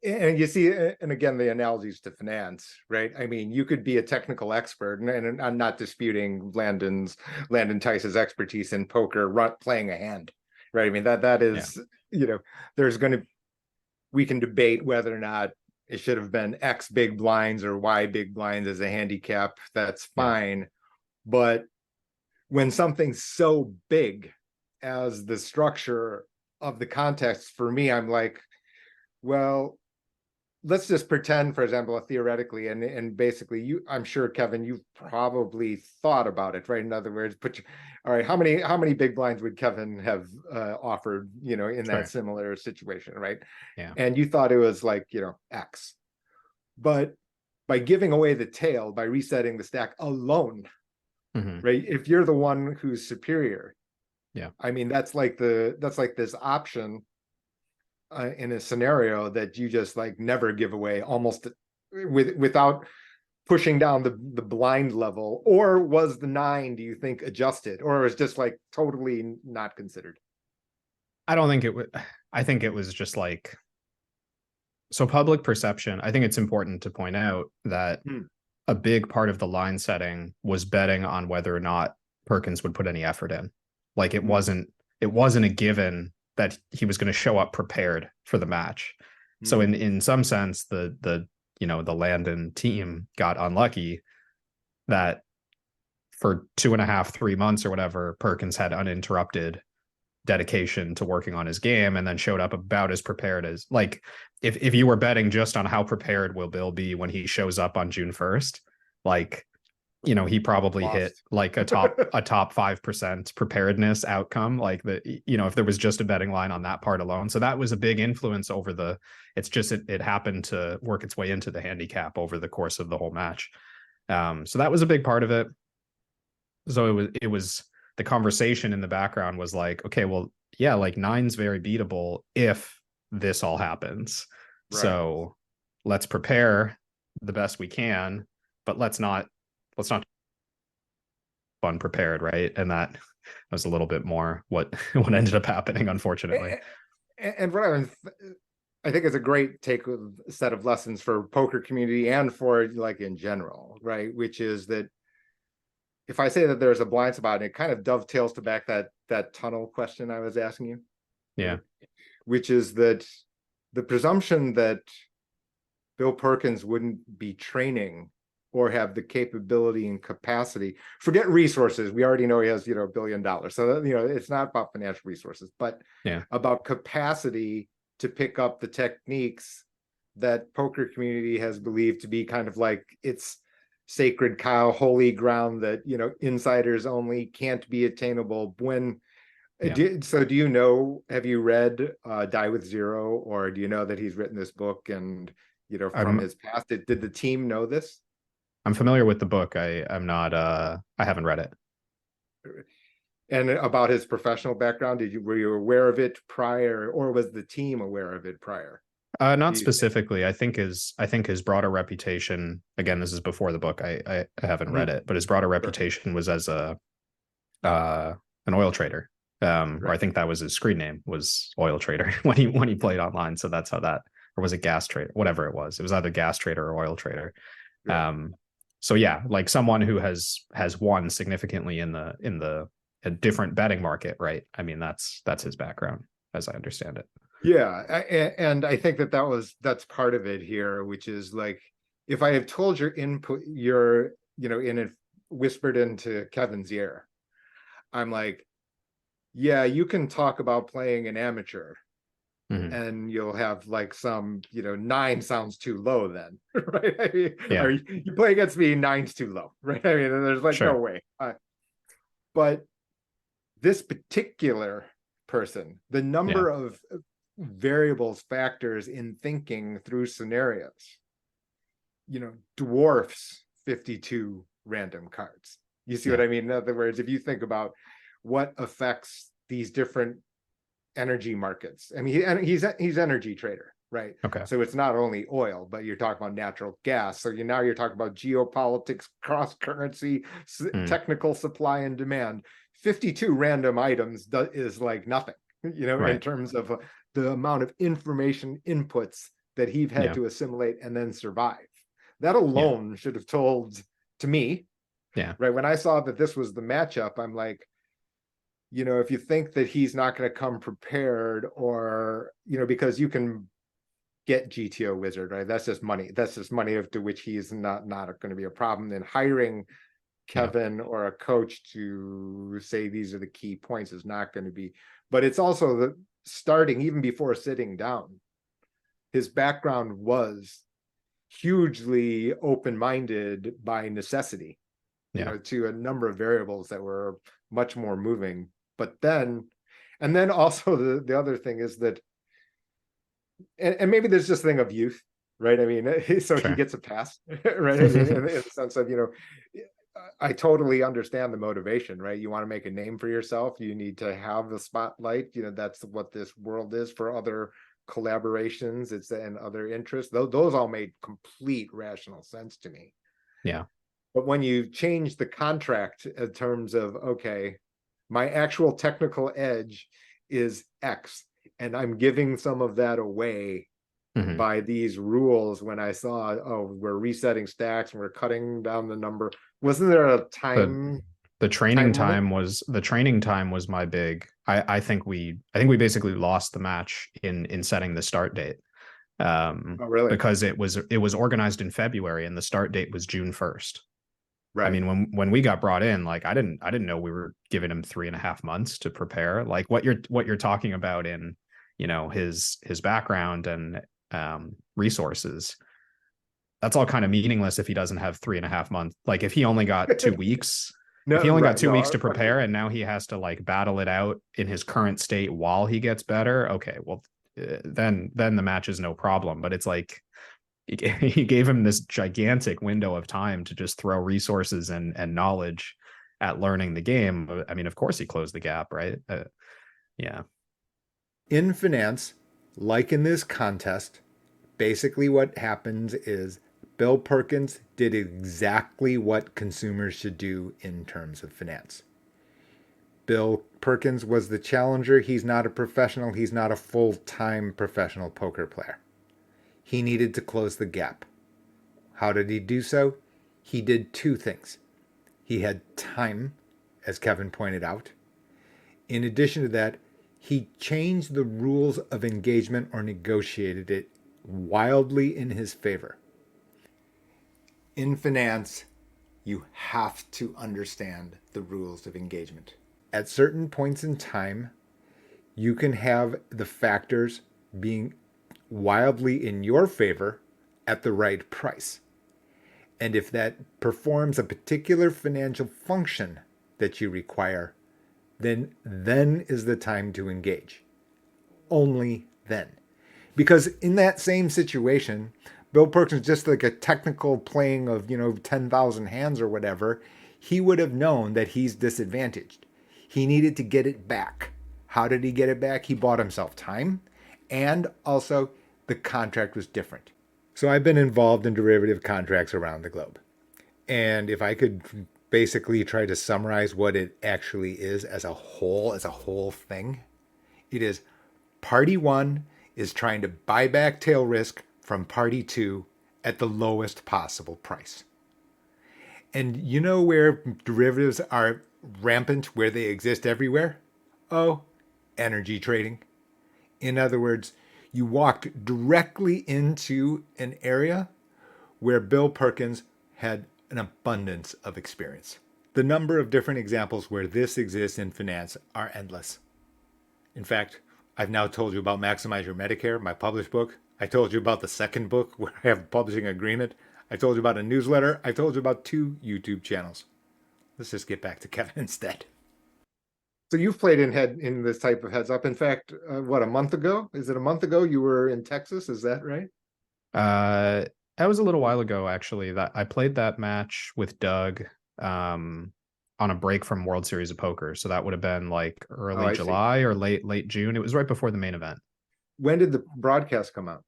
And you see, and again, the analogies to finance, right? I mean, you could be a technical expert, and I'm not disputing Landon Tice's expertise in poker, playing a hand, right? I mean, that Yeah. is, we can debate whether or not it should have been X big blinds or Y big blinds as a handicap. That's Yeah. fine. But when something's so big as the structure of the context, for me, I'm like, well, let's just pretend, for example, theoretically, and basically, I'm sure, Kevin, you've probably thought about it, right? In other words, all right, how many big blinds would Kevin have offered, in that Sure. similar situation, right? Yeah. And you thought it was like, X, but by giving away the tail, by resetting the stack alone, Hmm. right? If you're the one who's superior, Yeah. I mean, that's like this option in a scenario that you just like never give away, almost without pushing down the blind level. Or was the 9, do you think, adjusted, or was just like totally not considered? I don't think it would. I think it was just like, so public perception. I think it's important to point out that a big part of the line setting was betting on whether or not Perkins would put any effort in. Like it wasn't a given that he was going to show up prepared for the match. So in some sense, the Landon team got unlucky that for 2.5, 3 months or whatever, Perkins had uninterrupted dedication to working on his game and then showed up about as prepared as, like, if you were betting just on how prepared will Bill be when he shows up on June 1st, like, he probably hit Lost. like a top 5% preparedness outcome, like if there was just a betting line on that part alone. So that was a big influence over it happened to work its way into the handicap over the course of the whole match. So that was a big part of it. So it was the conversation in the background was like, okay, well, yeah, like 9's very beatable if this all happens. Right. So let's prepare the best we can, but let's not unprepared, right? And that was a little bit more what ended up happening, unfortunately. And what I think it's a great set of lessons for poker community and for like in general, right? Which is that if I say that there's a blind spot, it kind of dovetails to back that tunnel question I was asking you. Yeah. Which is that the presumption that Bill Perkins wouldn't be training or have the capability and capacity. Forget resources. We already know he has, $1 billion. So, it's not about financial resources, but about capacity to pick up the techniques that poker community has believed to be kind of like its sacred cow, holy ground that, insiders only, can't be attainable. So do you know, have you read Die with Zero, or do you know that he's written this book and, from his past, did the team know this? I'm familiar with the book. I'm not I haven't read it. And about his professional background, were you aware of it prior, or was the team aware of it prior? Not specifically. I think his broader reputation, again, this is before the book. I haven't read it, but his broader reputation was as an oil trader. Or I think that was his screen name, was Oil Trader when he played online. So that's how that, or was it Gas Trader? Whatever it was either Gas Trader or Oil Trader. So yeah, like someone who has won significantly in a different betting market, right? I mean, that's his background, as I understand it. Yeah, and I think that's part of it here, which is like, if I have told your input, in it whispered into Kevin's ear, I'm like, yeah, you can talk about playing an amateur, and you'll have like some, 9 sounds too low then, right? I mean, or you play against me, 9's too low, right? I mean, there's like no way. But this particular person, the number of variables, factors in thinking through scenarios, dwarfs 52 random cards. You see what I mean? In other words, if you think about what affects these different energy markets, I mean, he's energy trader, right? Okay. So it's not only oil, but you're talking about natural gas. So you're talking about geopolitics, cross currency, technical supply and demand. 52 random items is like nothing, in terms of the amount of information inputs that he had Yeah. to assimilate and then survive. That Yeah. alone should have told to me, Yeah. right? When I saw that this was the matchup, I'm like, if you think that he's not going to come prepared, or, because you can get GTO Wizard, right? That's just money. That's just money to which he's not going to be a problem. Then hiring Yeah. Kevin or a coach to say these are the key points is not going to be. But it's also the starting even before sitting down. His background was hugely open-minded by necessity, Yeah. to a number of variables that were much more moving. But then, and then also the other thing is that, and maybe there's just a thing of youth, right? I mean, so he Sure. gets a pass, right? I mean, in the sense of, I totally understand the motivation, right? You want to make a name for yourself. You need to have the spotlight. That's what this world is for other collaborations. It's and other interests. Those all made complete rational sense to me. Yeah. But when you change the contract in terms of, okay, my actual technical edge is X, and I'm giving some of that away Mhm. by these rules, when I saw, oh, we're resetting stacks and we're cutting down the number. Wasn't there a The time limit? the training time was my big. I think we basically lost the match in setting the start date. Oh, really? Because it was organized in February and the start date was June 1st. I Right. mean, when we got brought in, like I didn't know we were giving him 3.5 months to prepare. Like what you're talking about in, his background and resources, that's all kind of meaningless if he doesn't have 3.5 months. Like if he only got 2 weeks, if No, he only got right. 2 weeks No, to prepare and now he has to like battle it out in his current state while he gets better, okay, well, then the match is no problem. But it's like he gave him this gigantic window of time to just throw resources and knowledge at learning the game. I mean, of course he closed the gap, right? Yeah. in finance, like in this contest, basically what happens is Bill Perkins did exactly what consumers should do in terms of finance. Bill Perkins was the challenger. He's not a professional. He's not a full-time professional poker player. He needed to close the gap. How did he do so? He did two things. He had time, as Kevin pointed out. In addition to that, he changed the rules of engagement or negotiated it wildly in his favor. In finance, you have to understand the rules of engagement. At certain points in time, you can have the factors being wildly in your favor at the right price. And if that performs a particular financial function that you require, then is the time to engage. Only then. Because in that same situation, Bill Perkins, just like a technical playing of, 10,000 hands or whatever, he would have known that he's disadvantaged. He needed to get it back. How did he get it back? He bought himself time, and also the contract was different. So I've been involved in derivative contracts around the globe. And if I could basically try to summarize what it actually is as a whole thing, it is party one is trying to buy back tail risk from party two at the lowest possible price. And you know where derivatives are rampant, where they exist everywhere? Oh, energy trading. In other words, you walked directly into an area where Bill Perkins had an abundance of experience. The number of different examples where this exists in finance are endless. In fact, I've now told you about Maximize Your Medicare, my published book. I told you about the second book where I have a publishing agreement. I told you about a newsletter. I told you about 2 YouTube channels. Let's just get back to Kevin instead. So you've played in this type of heads up. In fact, what, a month ago? Is it a month ago you were in Texas? Is that right? That was a little while ago, actually. That I played that match with Doug on a break from World Series of Poker. So that would have been like early July or late June. It was right before the main event. When did the broadcast come out?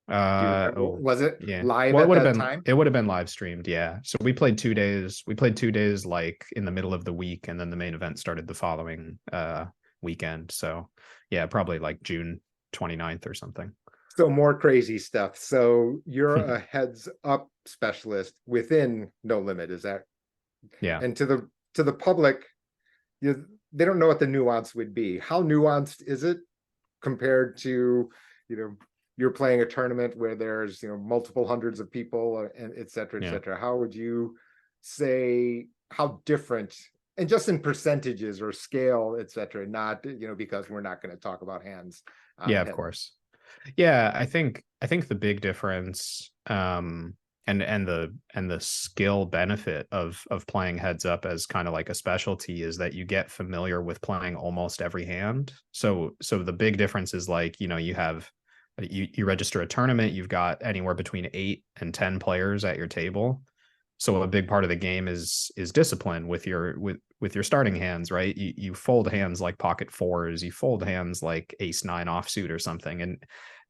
Do you remember? Was it live at that time? It would have been live streamed, yeah. So we played 2 days. We played 2 days like in the middle of the week, and then the main event started the following weekend. So yeah, probably like June 29th or something. So more crazy stuff. So you're a heads up specialist within No Limit, is that? Yeah. And to the public, they don't know what the nuance would be. How nuanced is it compared to, you know, you're playing a tournament where there's, multiple hundreds of people and et cetera, et Yeah. cetera. How would you say how different, and just in percentages or scale, et cetera, not, because we're not going to talk about hands on Yeah, of head. course. Yeah, I think the big difference, and the skill benefit of playing heads up as kind of like a specialty is that you get familiar with playing almost every hand. So the big difference is like, you register a tournament, you've got anywhere between 8 and 10 players at your table. So a big part of the game is discipline with your starting hands, right? You fold hands like pocket fours, you fold hands like ace nine offsuit or something,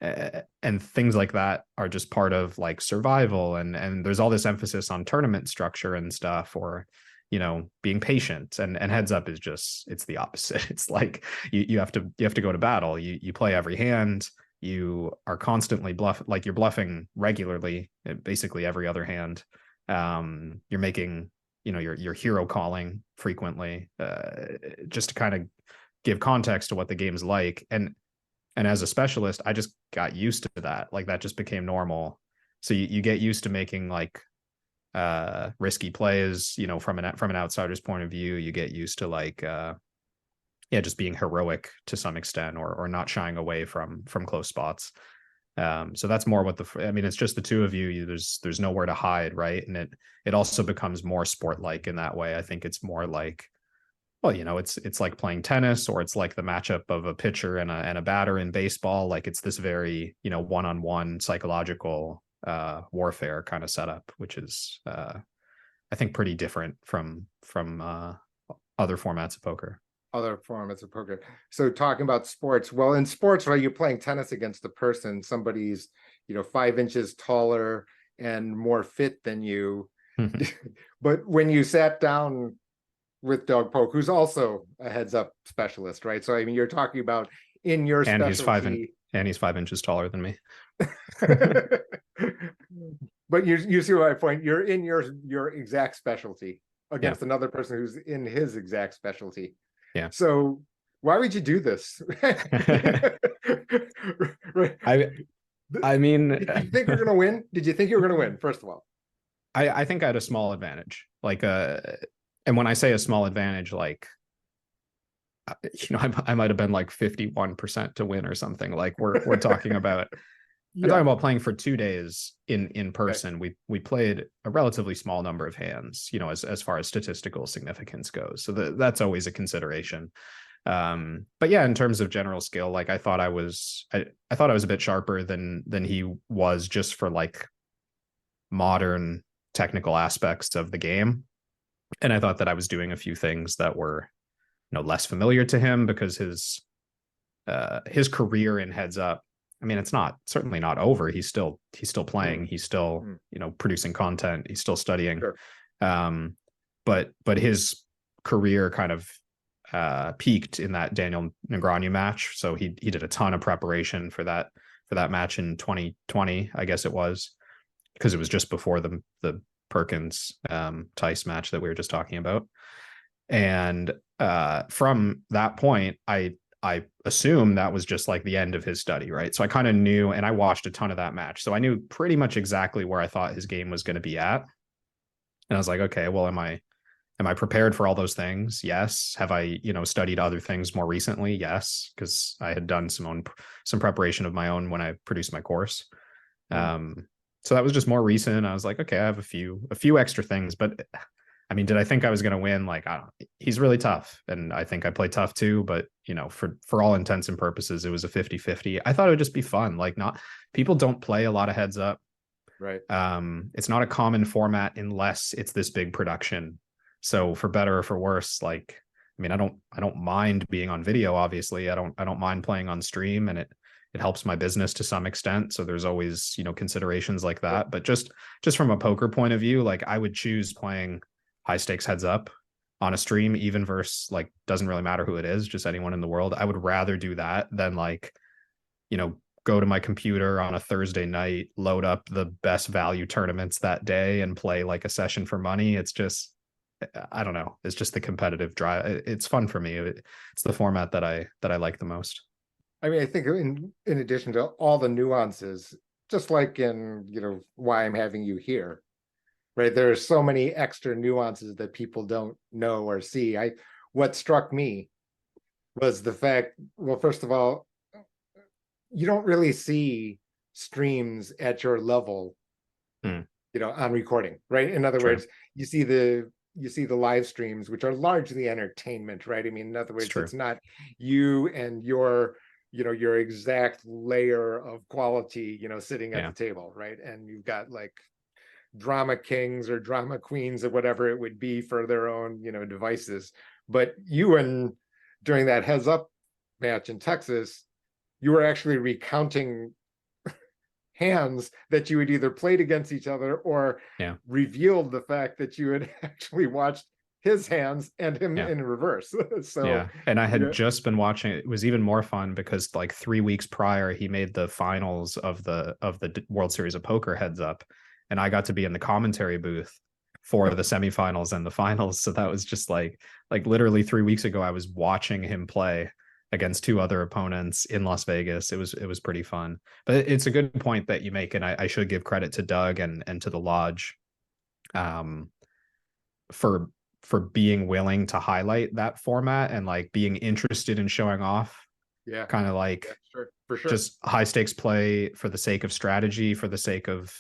and things like that are just part of like survival. And there's all this emphasis on tournament structure and stuff, or being patient. And heads up is just, it's the opposite. It's like you have to go to battle. You play every hand. You are constantly like you're bluffing regularly, basically every other hand. You're making, your hero calling frequently, just to kind of give context to what the game's like. And as a specialist, I just got used to that. Like that just became normal. So you get used to making like risky plays, from an outsider's point of view. You get used to like just being heroic to some extent, or not shying away from close spots. So that's more what it's just the two of you. There's nowhere to hide, right? And it also becomes more sport-like in that way. I think it's more like, well, it's like playing tennis, or it's like the matchup of a pitcher and a batter in baseball. Like it's this very, one-on-one psychological warfare kind of setup, which is I think pretty different from other formats of poker. Other formats of poker. So talking about sports, well, in sports, right, you're playing tennis against a person, somebody's, 5 inches taller and more fit than you. But when you sat down with Doug Polk, who's also a heads up specialist, right? So I mean, you're talking about in your and specialty. He's 5 inches taller than me. But you see my point. You're in your exact specialty against another person who's in his exact specialty. Yeah. So why would you do this? Right. I mean, did you think you're going to win? Did you think you were going to win? First of all, I think I had a small advantage. Like, and when I say a small advantage, like, I might have been like 51% to win or something. Like we're talking about. I'm talking about playing for 2 days in person. Right. We played a relatively small number of hands, as far as statistical significance goes. So that's always a consideration. But yeah, in terms of general skill, like I thought I was a bit sharper than he was, just for like modern technical aspects of the game. And I thought that I was doing a few things that were, less familiar to him, because his career in heads up, I mean, it's certainly not over. He's still playing. He's still, producing content. He's still studying. Sure. But his career kind of peaked in that Daniel Negreanu match. So he did a ton of preparation for that match in 2020, I guess it was, because it was just before the Perkins Tice match that we were just talking about. And from that point, I assume that was just like the end of his study, right? So I kind of knew, and I watched a ton of that match. So I knew pretty much exactly where I thought his game was going to be at. And I was like, okay, well, am I prepared for all those things? Yes. Have I, studied other things more recently? Yes. Because I had done some preparation of my own when I produced my course. So that was just more recent. I was like, okay, I have a few extra things, but I mean, did I think I was going to win? Like, he's really tough. And I think I play tough too, but for all intents and purposes, it was a 50-50. I thought it would just be fun. Like, people don't play a lot of heads up. Right. It's not a common format unless it's this big production. So for better or for worse, like, I mean, I don't mind being on video. Obviously, I don't mind playing on stream, and it helps my business to some extent. So there's always, considerations like that. But just from a poker point of view, like I would choose playing high stakes heads up on a stream, even versus like, doesn't really matter who it is, just anyone in the world. I would rather do that than like, go to my computer on a Thursday night, load up the best value tournaments that day and play like a session for money. It's just, I don't know. It's just the competitive drive. It's fun for me. It's the format that I like the most. I mean, I think in addition to all the nuances, just like in, why I'm having you here, right? There are so many extra nuances that people don't know or see. What struck me was the fact, well, first of all, you don't really see streams at your level, on recording, right? In other words, you see the live streams, which are largely entertainment, right? I mean, in other words, it's not you and your exact layer of quality, sitting at the table, right? And you've got like drama kings or drama queens or whatever it would be for their own, devices. But during that heads up match in Texas, you were actually recounting hands that you had either played against each other or revealed the fact that you had actually watched his hands and him in reverse. So and I had just been watching. It was even more fun because like 3 weeks prior, he made the finals of the World Series of Poker heads up, and I got to be in the commentary booth for the semifinals and the finals. So that was just like literally 3 weeks ago, I was watching him play against 2 other opponents in Las Vegas. It was pretty fun. But it's a good point that you make, and I should give credit to Doug and to the Lodge for being willing to highlight that format and like being interested in showing off. Kind of like for sure. Just high stakes play for the sake of strategy, for the sake of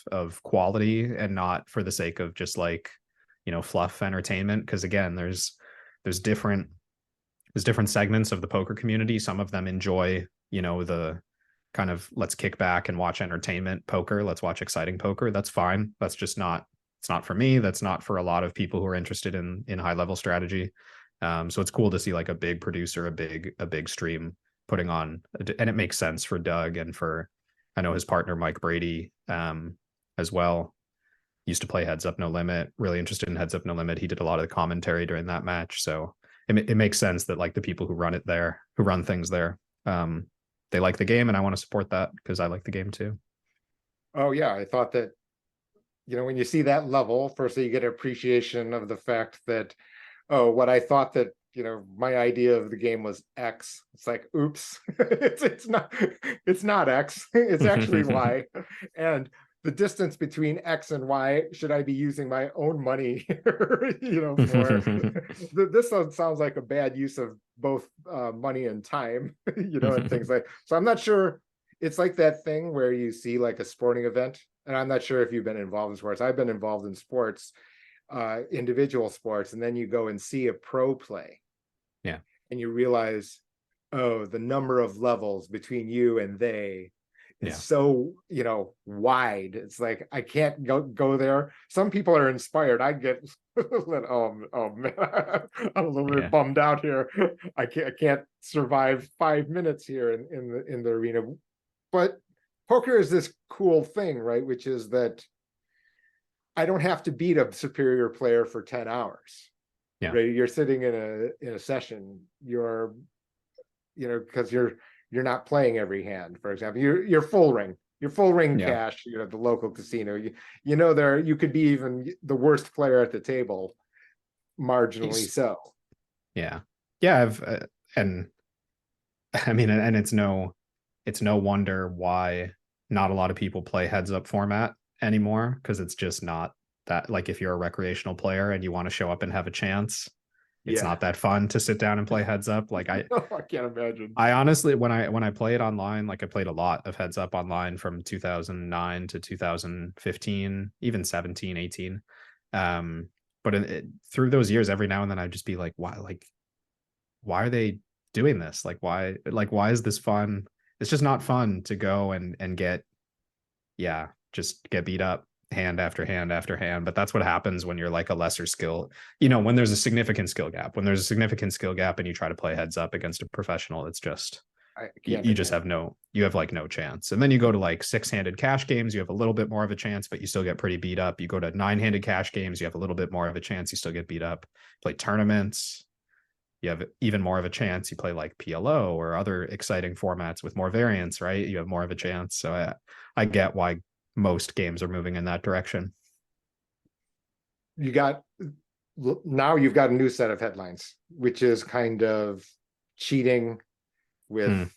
quality, and not for the sake of just like, fluff entertainment. Because again, there's different segments of the poker community. Some of them enjoy, the kind of let's kick back and watch entertainment poker. Let's watch exciting poker. That's fine. That's just not, it's not for me. That's not for a lot of people who are interested in high level strategy. So it's cool to see like a big producer, a big stream putting on, and it makes sense for Doug and for, I know his partner, Mike Brady, as well. Used to play Heads Up No Limit, really interested in Heads Up No Limit. He did a lot of the commentary during that match. So it makes sense that like the people who run things there, they like the game, and I want to support that because I like the game too. Oh yeah. I thought that, when you see that level, first you get an appreciation of the fact that, what I thought that, my idea of the game was X. It's like, oops, it's not X. It's actually Y. And the distance between X and Y, should I be using my own money here, for this sounds like a bad use of both money and time, and things like, so I'm not sure. It's like that thing where you see like a sporting event, and I'm not sure if you've been involved in sports. I've been involved in sports, individual sports, and then you go and see a pro play. And you realize, the number of levels between you and they is so, wide. It's like, I can't go there. Some people are inspired. I get, oh man, I'm a little bit bummed out here. I can't survive 5 minutes here in the arena. But poker is this cool thing, right? Which is that I don't have to beat a superior player for 10 hours. Right? You're sitting in a session, because you're not playing every hand. For example, you're full ring cash, the local casino, there you could be even the worst player at the table, marginally so. I've and I mean, and it's no wonder why not a lot of people play heads up format anymore, because it's just not that, like, if you're a recreational player and you want to show up and have a chance, it's not that fun to sit down and play heads up. Like I can't imagine. I honestly, when I played online, like I played a lot of heads up online from 2009 to 2015, even 17, 18. But through those years, every now and then I'd just be like, why are they doing this? Why is this fun? It's just not fun to go and just get beat up hand after hand after hand. But that's what happens when you're like a lesser skill, when there's a significant skill gap. When there's a significant skill gap and you try to play heads up against a professional, it's just, you just have no chance. And then you go to like 6-handed cash games, you have a little bit more of a chance, but you still get pretty beat up. You go to 9-handed cash games, you have a little bit more of a chance, you still get beat up. Play tournaments, you have even more of a chance. You play like PLO or other exciting formats with more variance, right? You have more of a chance. So I get why most games are moving in that direction. Now you've got a new set of headlines, which is kind of cheating with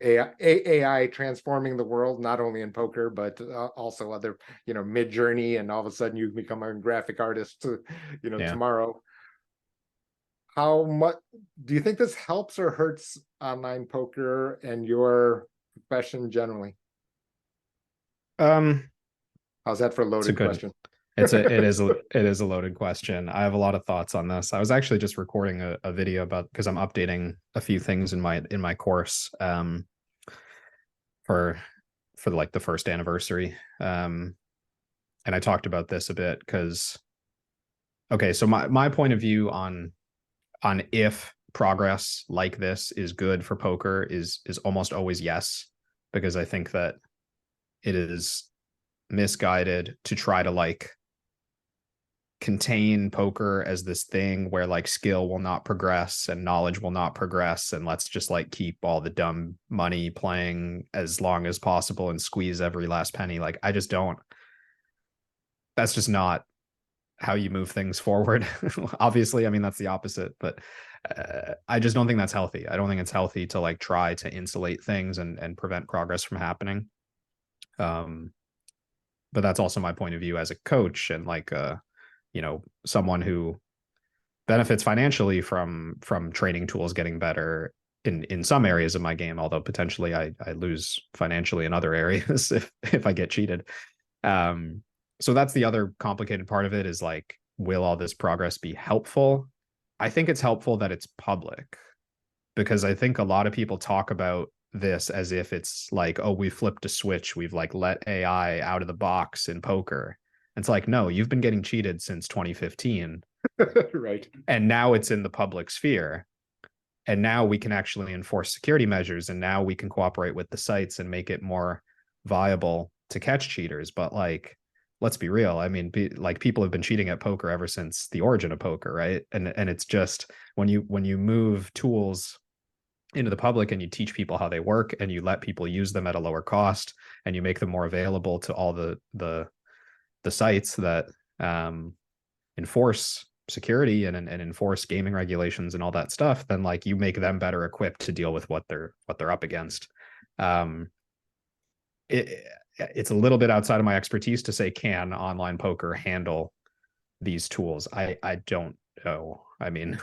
AI transforming the world, not only in poker, but also other, Mid-Journey, and all of a sudden you become a graphic artist, tomorrow. How much do you think this helps or hurts online poker and your profession generally? How's that for a loaded question? It is a loaded question. I have a lot of thoughts on this. I was actually just recording a video about, because I'm updating a few things in my course for like the first anniversary. And I talked about this a bit because, okay, so my point of view on if progress like this is good for poker is almost always yes, because I think that it is misguided to try to like contain poker as this thing where like skill will not progress and knowledge will not progress, and let's just like keep all the dumb money playing as long as possible and squeeze every last penny. Like, I just don't, that's just not how you move things forward. Obviously, I mean, that's the opposite, but I just don't think that's healthy. I don't think it's healthy to like try to insulate things and prevent progress from happening. But that's also my point of view as a coach and like someone who benefits financially from training tools getting better in some areas of my game, although potentially I lose financially in other areas if I get cheated. So that's the other complicated part of it, is like, will all this progress be helpful? I think it's helpful that it's public, because I think a lot of people talk about this as if it's like, oh, we flipped a switch, we've like let AI out of the box in poker. It's like, no, you've been getting cheated since 2015. Right. And now it's in the public sphere. And now we can actually enforce security measures. And now we can cooperate with the sites and make it more viable to catch cheaters. But like, let's be real. I mean, like, people have been cheating at poker ever since the origin of poker, right? And it's just when you move tools into the public and you teach people how they work and you let people use them at a lower cost and you make them more available to all the sites that enforce security and enforce gaming regulations and all that stuff, then like you make them better equipped to deal with what they're up against. It's a little bit outside of my expertise to say, can online poker handle these tools? I don't know. I mean,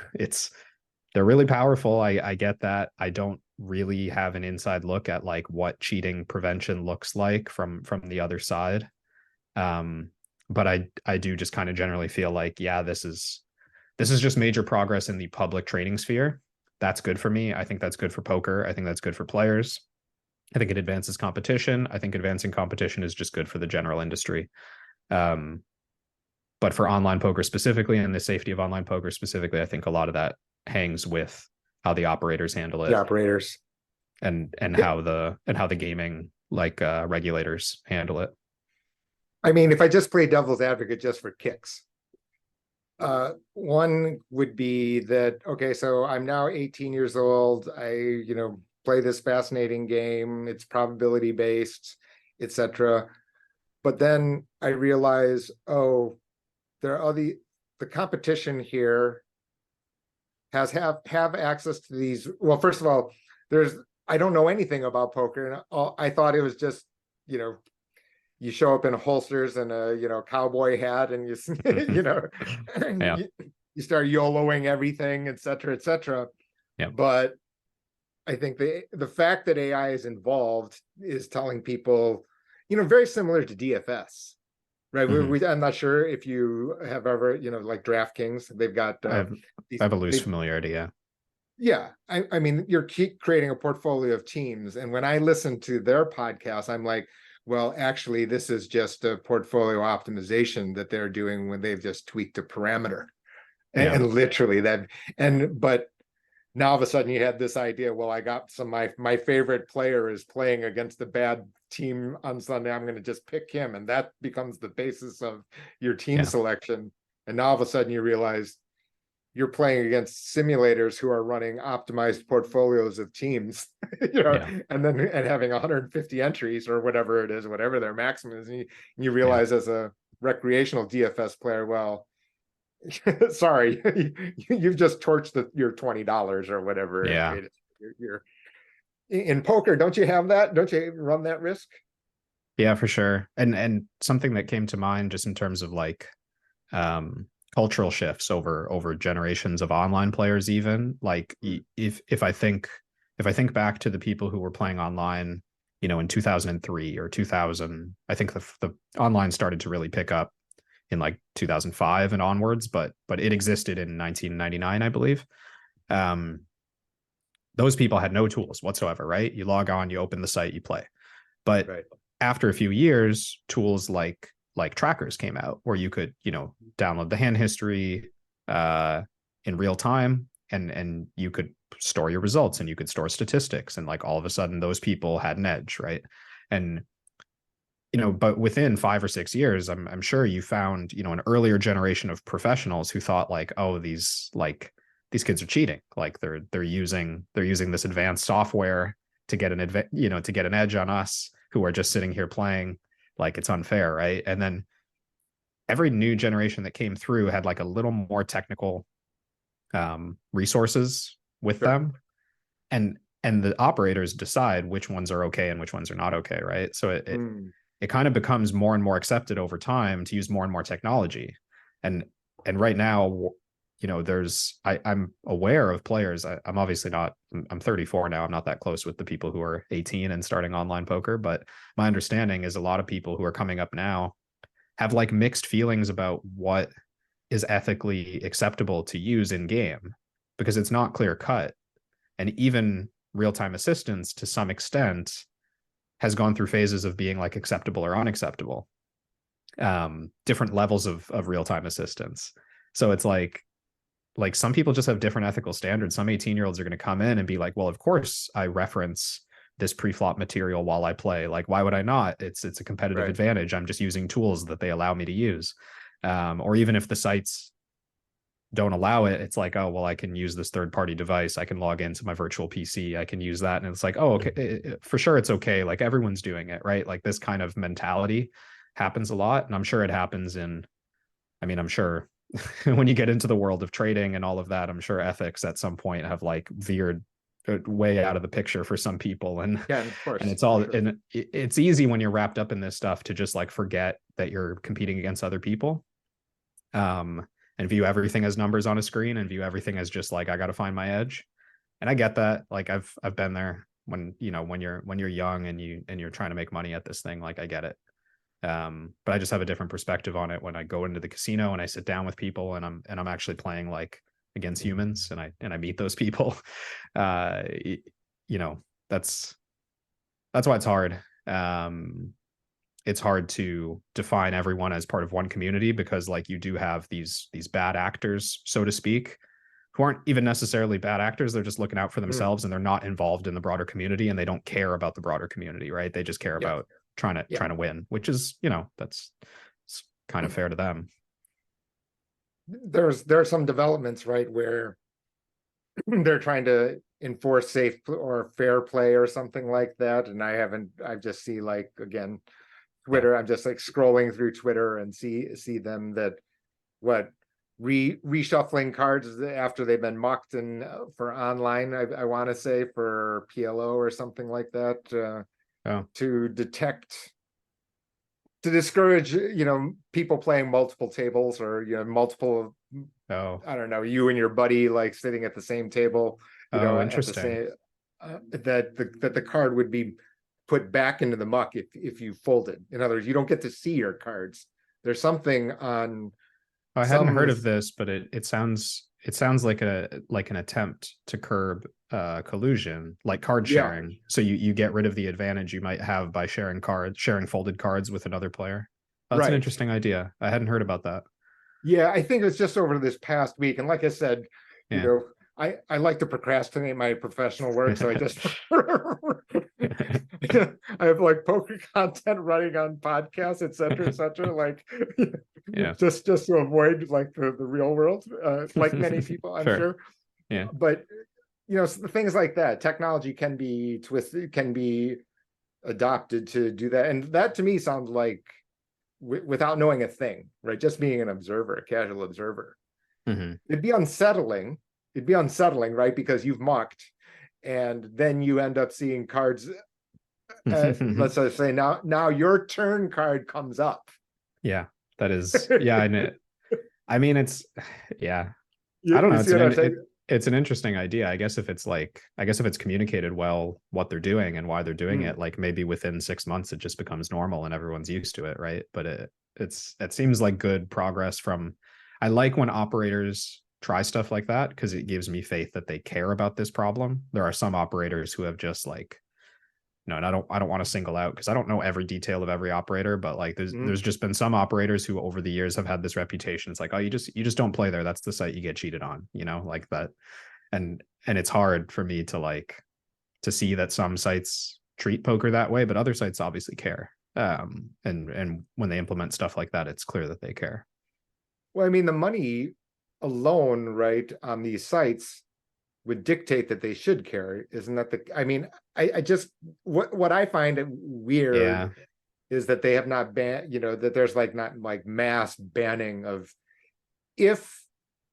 they're really powerful. I get that. I don't really have an inside look at like what cheating prevention looks like from the other side. But I do just kind of generally feel like, yeah, this is just major progress in the public training sphere. That's good for me. I think that's good for poker. I think that's good for players. I think it advances competition. I think advancing competition is just good for the general industry. But for online poker specifically, and the safety of online poker specifically, I think a lot of that hangs with how the operators handle it. The operators. And how the gaming like regulators handle it. I mean, if I just play devil's advocate just for kicks, one would be that, okay, so I'm now 18 years old. I, play this fascinating game. It's probability based, etc. But then I realize, oh, there are the competition here have access to these. Well, first of all, I don't know anything about poker, and I thought it was just, you show up in holsters and a cowboy hat, and you Yeah. you start YOLOing everything, etc., etc. Yeah. But I think the fact that AI is involved is telling people, very similar to DFS, right? Mm-hmm. I'm not sure if you have ever, like DraftKings, they've got. I have a loose familiarity. Yeah. Yeah, I mean, you're creating a portfolio of teams, and when I listen to their podcast, I'm like, well, actually, this is just a portfolio optimization that they're doing when they've just tweaked a parameter, and literally that. But now all of a sudden you had this idea. Well, I got my favorite player is playing against a bad team on Sunday. I'm going to just pick him, and that becomes the basis of your team selection. And now all of a sudden you realize you're playing against simulators who are running optimized portfolios of teams, you know, Yeah. and having 150 entries or whatever it is, whatever their maximum is. And you Yeah. realize as a recreational DFS player, well, sorry, you've just torched your $20 or whatever Yeah. it is. You're in poker, don't you have that? Don't you run that risk? Yeah, for sure. And something that came to mind just in terms of like um cultural shifts over generations of online players, even like if I think back to the people who were playing online, in 2003 or 2000, I think the online started to really pick up in like 2005 and onwards, but it existed in 1999, I believe. um those people had no tools whatsoever, right? You log on, you open the site, you play. But Right. after a few years, tools like trackers came out where you could, download the hand history in real time, and you could store your results and you could store statistics, and like all of a sudden those people had an edge, right? And but within 5 or 6 years, I'm sure you found, an earlier generation of professionals who thought like, oh, these kids are cheating, like they're using this advanced software to get to get an edge on us who are just sitting here playing, like it's unfair, right? And then every new generation that came through had like a little more technical resources with Sure. them, and the operators decide which ones are okay and which ones are not okay, right? So it kind of becomes more and more accepted over time to use more and more technology. And right now, I'm aware of players. I'm obviously not, I'm 34 now. I'm not that close with the people who are 18 and starting online poker, but my understanding is a lot of people who are coming up now have like mixed feelings about what is ethically acceptable to use in game, because it's not clear cut. And even real-time assistance to some extent has gone through phases of being like acceptable or unacceptable, different levels of real-time assistance. So it's like some people just have different ethical standards. Some 18-year-olds are going to come in and be like, well, of course I reference this pre-flop material while I play. Like, why would I not? It's a competitive Right. advantage. I'm just using tools that they allow me to use. Or even if the sites don't allow it, it's like, oh, well, I can use this third-party device. I can log into my virtual PC. I can use that. And it's like, oh, okay, for sure, it's okay. Like everyone's doing it, right? Like this kind of mentality happens a lot. And I'm sure it happens I'm sure when you get into the world of trading and all of that, I'm sure ethics at some point have like veered way out of the picture for some people. And Yeah, of course. and it's all, sure. And it's easy when you're wrapped up in this stuff to just like forget that you're competing against other people, and view everything as numbers on a screen and view everything as just like, I got to find my edge. And I get that. Like I've been there when you're young and you're trying to make money at this thing. Like I get it. But I just have a different perspective on it when I go into the casino and I sit down with people and I'm actually playing like against humans, and I meet those people. That's why it's hard. It's hard to define everyone as part of one community, because like you do have these bad actors, so to speak, who aren't even necessarily bad actors. They're just looking out for themselves and they're not involved in the broader community, and they don't care about the broader community, right? They just care about trying to win, which is, that's kind of fair to them. There are some developments, right, where they're trying to enforce safe or fair play or something like that. And I just see like, again, Twitter, I'm just like scrolling through Twitter and see them that reshuffling cards after they've been mucked and for online, I want to say for PLO or something like that, to discourage people playing multiple tables, or multiple, I don't know, you and your buddy like sitting at the same table, Interesting. at the same, that the card would be put back into the muck if you folded. In other words, you don't get to see your cards. There's something on. I hadn't heard of this, but it sounds like an attempt to curb collusion, like card sharing. So you get rid of the advantage you might have by sharing folded cards with another player. That's an interesting idea. I hadn't heard about that. Yeah, I think it's just over this past week. And like I said, I like to procrastinate my professional work. So I just I have like poker content running on podcasts, et cetera, like Yeah. just to avoid like the real world, like many people, I'm Sure. sure. Yeah. But things like that, technology can be twisted, can be adopted to do that. And that to me sounds like without knowing a thing, right? Just being an observer, a casual observer. Hmm. It'd be unsettling. It'd be unsettling, right? Because you've mucked, and then you end up seeing cards. Let's just say now your turn card comes up. Yeah, that is, yeah. I mean, it's, yeah, I don't You know. see what I'm saying? It's an interesting idea. I guess if it's communicated well what they're doing and why they're doing Hmm. it, like maybe within 6 months it just becomes normal and everyone's used to it, right? But it seems like good progress from. I like when operators try stuff like that because it gives me faith that they care about this problem. There are some operators who have just like, no, and I don't want to single out because I don't know every detail of every operator, but like Hmm. there's just been some operators who over the years have had this reputation. It's like, oh, you just don't play there. That's the site you get cheated on, like that. And it's hard for me to like to see that some sites treat poker that way, but other sites obviously care. And when they implement stuff like that, it's clear that they care. Well, I mean, the money alone, right, on these sites would dictate that they should care. Isn't that the? I mean, I just what I find weird Yeah. is that they have not banned, that there's like not like mass banning of, if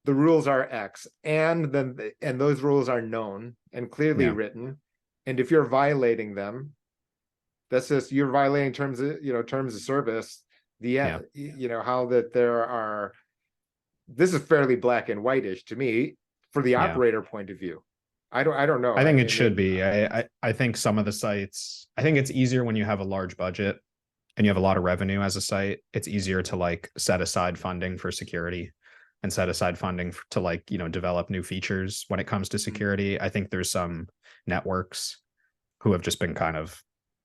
the rules are X and those rules are known and clearly Yeah. written, and if you're violating them, that's just you're violating terms of service. Yeah. How that there are, this is fairly black and whitish to me for the Yeah. operator point of view. I don't know. I I think it mean, should maybe. be. I think some of the sites, I think it's easier when you have a large budget and you have a lot of revenue as a site. It's easier to like set aside funding for security and set aside funding to like, develop new features when it comes to security. I think there's some networks who have just been kind of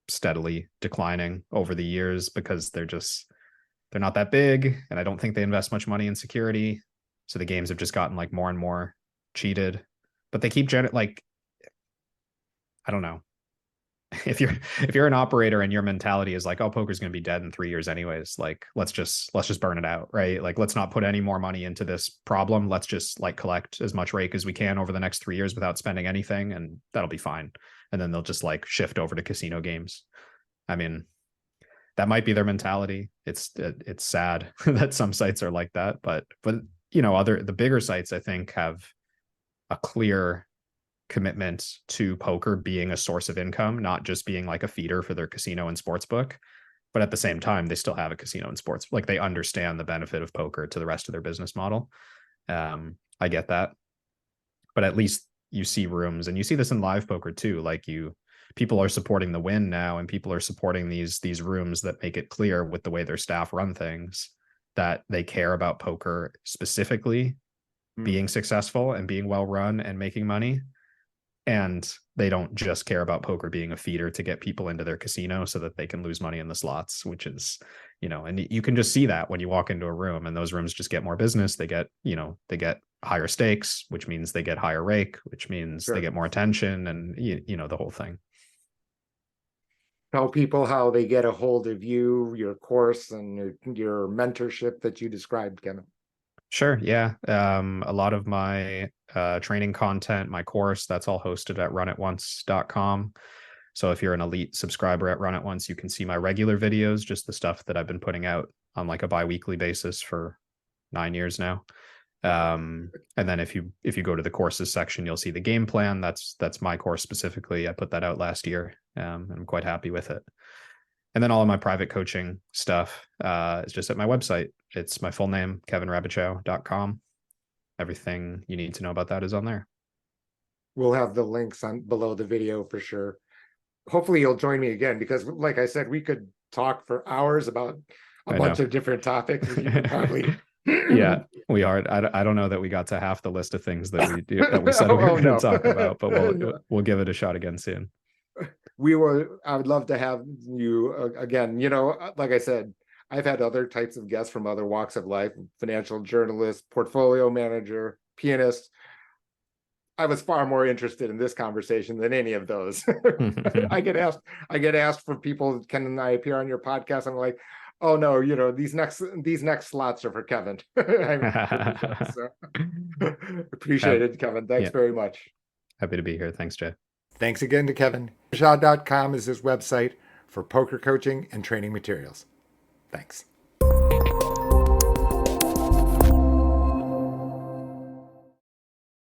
steadily declining over the years because they're not that big and I don't think they invest much money in security. So the games have just gotten like more and more cheated. But they keep like, I don't know. If you're an operator and your mentality is like, oh, poker's going to be dead in 3 years anyways, like let's just burn it out, right? Like let's not put any more money into this problem. Let's just like collect as much rake as we can over the next 3 years without spending anything, and that'll be fine. And then they'll just like shift over to casino games. I mean, that might be their mentality. It's sad that some sites are like that, but the bigger sites I think have a clear commitment to poker being a source of income, not just being like a feeder for their casino and sports book. But at the same time, they still have a casino and sports. Like they understand the benefit of poker to the rest of their business model. I get that. But at least you see rooms, and you see this in live poker too. Like people are supporting the win now, and people are supporting these rooms that make it clear with the way their staff run things that they care about poker specifically being successful and being well run and making money, and they don't just care about poker being a feeder to get people into their casino so that they can lose money in the slots, which is, and you can just see that when you walk into a room, and those rooms just get more business. They get higher stakes, which means they get higher rake, which means they Sure. get more attention, and the whole thing. Tell people how they get a hold of you, your course, and your mentorship that you described, Kevin. Sure. Yeah. A lot of my training content, my course, that's all hosted at runitonce.com. So if you're an elite subscriber at Run It Once, you can see my regular videos, just the stuff that I've been putting out on like a bi-weekly basis for 9 years now. And then if you go to the courses section, you'll see the game plan. That's my course specifically. I put that out last year. And I'm quite happy with it. And then all of my private coaching stuff is just at my website. It's my full name, kevinrabichow.com. Everything you need to know about that is on there. We'll have the links on below the video for sure. Hopefully you'll join me again, because like I said, we could talk for hours about a bunch of different topics. You could probably Yeah, we are. I don't know that we got to half the list of things that we do that we said we were going to talk about, but we'll give it a shot again soon. I would love to have you again. Like I said, I've had other types of guests from other walks of life: financial journalist, portfolio manager, pianist. I was far more interested in this conversation than any of those. I get asked for people, can I appear on your podcast? I'm like, oh no, these next slots are for Kevin. So appreciate it, Kevin. Thanks very much. Happy to be here. Thanks, Jay. Thanks again to Kevin. Rabichow.com is his website for poker coaching and training materials. Thanks.